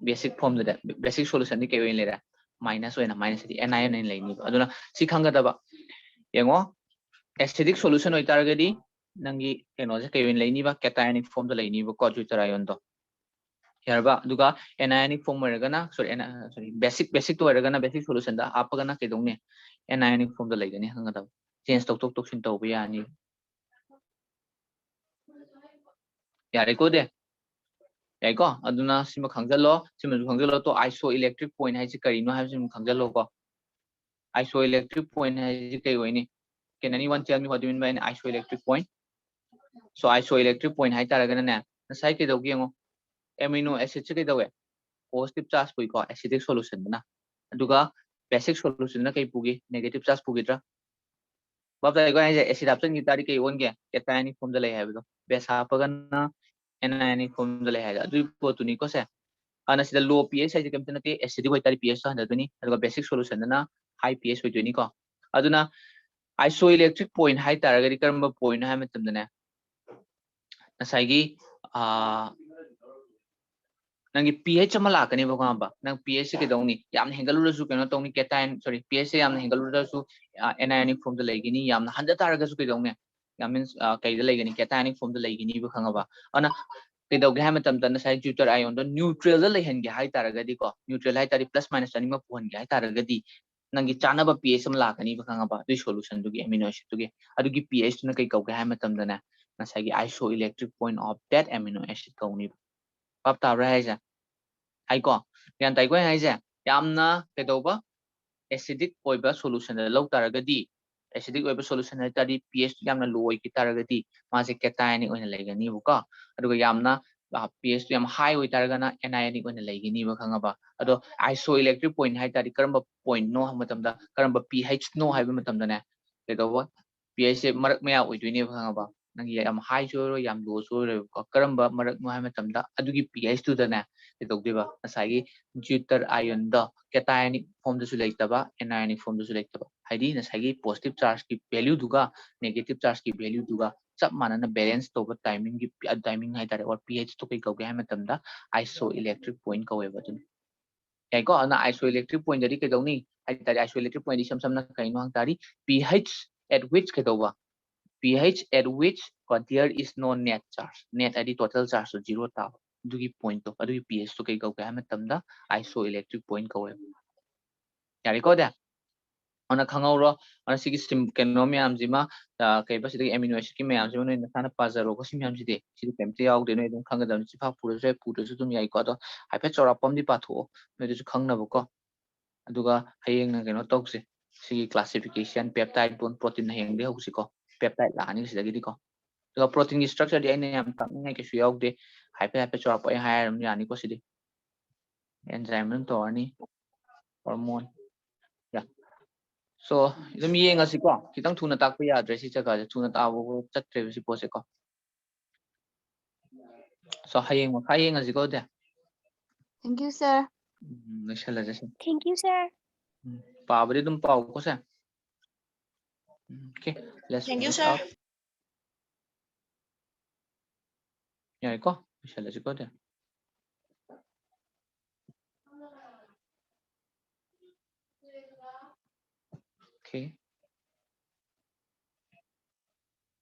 basic form da basic solution ni kai oina le ra minus oina minus di anion in lai ni aduna si khanga da ba yengo acidic solution oi tar ga di nangi keno je kai oina lai ni ba cationic form da lai ni ba ko ju tarayon do yarba duga anionic form ga na sorry basic to ga na basic solution da apa ga na ke dong ne anionic form da lai ga ni hanga da change tok sin to ba ya ni yare ko de yai ko aduna sima khangjalo sima khangjalo to isoelectric point hai chi kari no hai sima khangjalo ko isoelectric point hai chi kai hoini can anyone tell me what do you mean by an isoelectric point so isoelectric point hai taraga na na sai ke dogi ngo amino acid chi kai dawe positive charge pui ko acidic solution na aduga basic solution na kai pugi negative charge pugi tra bab dai ko hai acid option ni tari kai on ge cationic form da lai hai do base hapaga na anionic form da lai hai adu po tu ni ko se ana sida low pH hai kam tana te acidic wai tari pH ta handaduni aduga basic solution na high pH wai duni ko aduna isoelectric point hai taragari karamba point hai matam dana nasaigi nangi pH ama lakani ba ba nang pH ke dongni yamna hengalu su keno tongni cation sorry pH yamna hengalu su anionic form da laigini yamna handa taraga su ke dongne that means kai da laigini cationic form da laigini ba khanga ba ana ke dog ha matam tan sai deuter ion do neutral da laihen ge hai taraga di ko neutral hai tari plus minus ani ma puhan ge hai taraga di nangi chana ba pH am lakani ba khanga ba du solution du ge amino acid du ge adu gi pH na kai kau ge hai matam dana na sai gi isoelectric point of that amino acid kauni pap ta ra hai ja ai ko yan tai ko hai ja yamna ke do ba acidic oiba solution da low taraga di acidic oiba solution hai tari pH yamna low oi ki taraga di ma se cationic oina laigani bu ko adu yamna pH yam high oi taraga na anionic oina laigani ba khanga ba ado isoelectric point hai tari karamba point no matam da karamba pH no hai ba matam da ne ke do ba pH se marak maya oi dui ne ba khanga ba nang yam high so yam low so ko karamba marak no hai matam da adu gi pH tu da ne ke do ba asai deuter ion da cationic form da su laitaba anionic form da su laitaba haidi na sai positive charge ki value duga negative charge ki value duga chap mana na balance to timing ki timing hai tare or pH to kai kauge hai matam da isoelectric point kawe ba dun ai ko na isoelectric point dari ke dongni hai tare isoelectric point di sam na kai no hang tari pH at which ke dawa pH at which there is no net charge net adi total charge to zero ta dugi point to adu pH to kai kauge hai matam da isoelectric point kawe yari ko da ona khangawro ona sigi sim kenom yam jima kai ba sidi amino acid ki mayam jima no sana pazaro ko sim yam jide sidi pemte yaw de no edum khanga dam chi pha puru se puru su dum yai ko do hai pe chora pom di patho no de su khangna bu ko aduga hayeng na keno tokse sigi classification peptide bond protein na heng de hosi ko peptide la ani sida gi ko aduga protein structure di ane yam tak ngai ke su yaw de hai pe chora po hai ram yani ko sidi enzyme to ani hormone ya so idum yeng asi ko kitang thuna tak pa ya address si chaga thuna ta wo chat tre si pose ko so hayeng asi ko de Thank you, sir. nishala jase Thank you, sir. pa bari dum pa ko se okay let's Thank you, finish sir. up ya ko nishala si ko de okay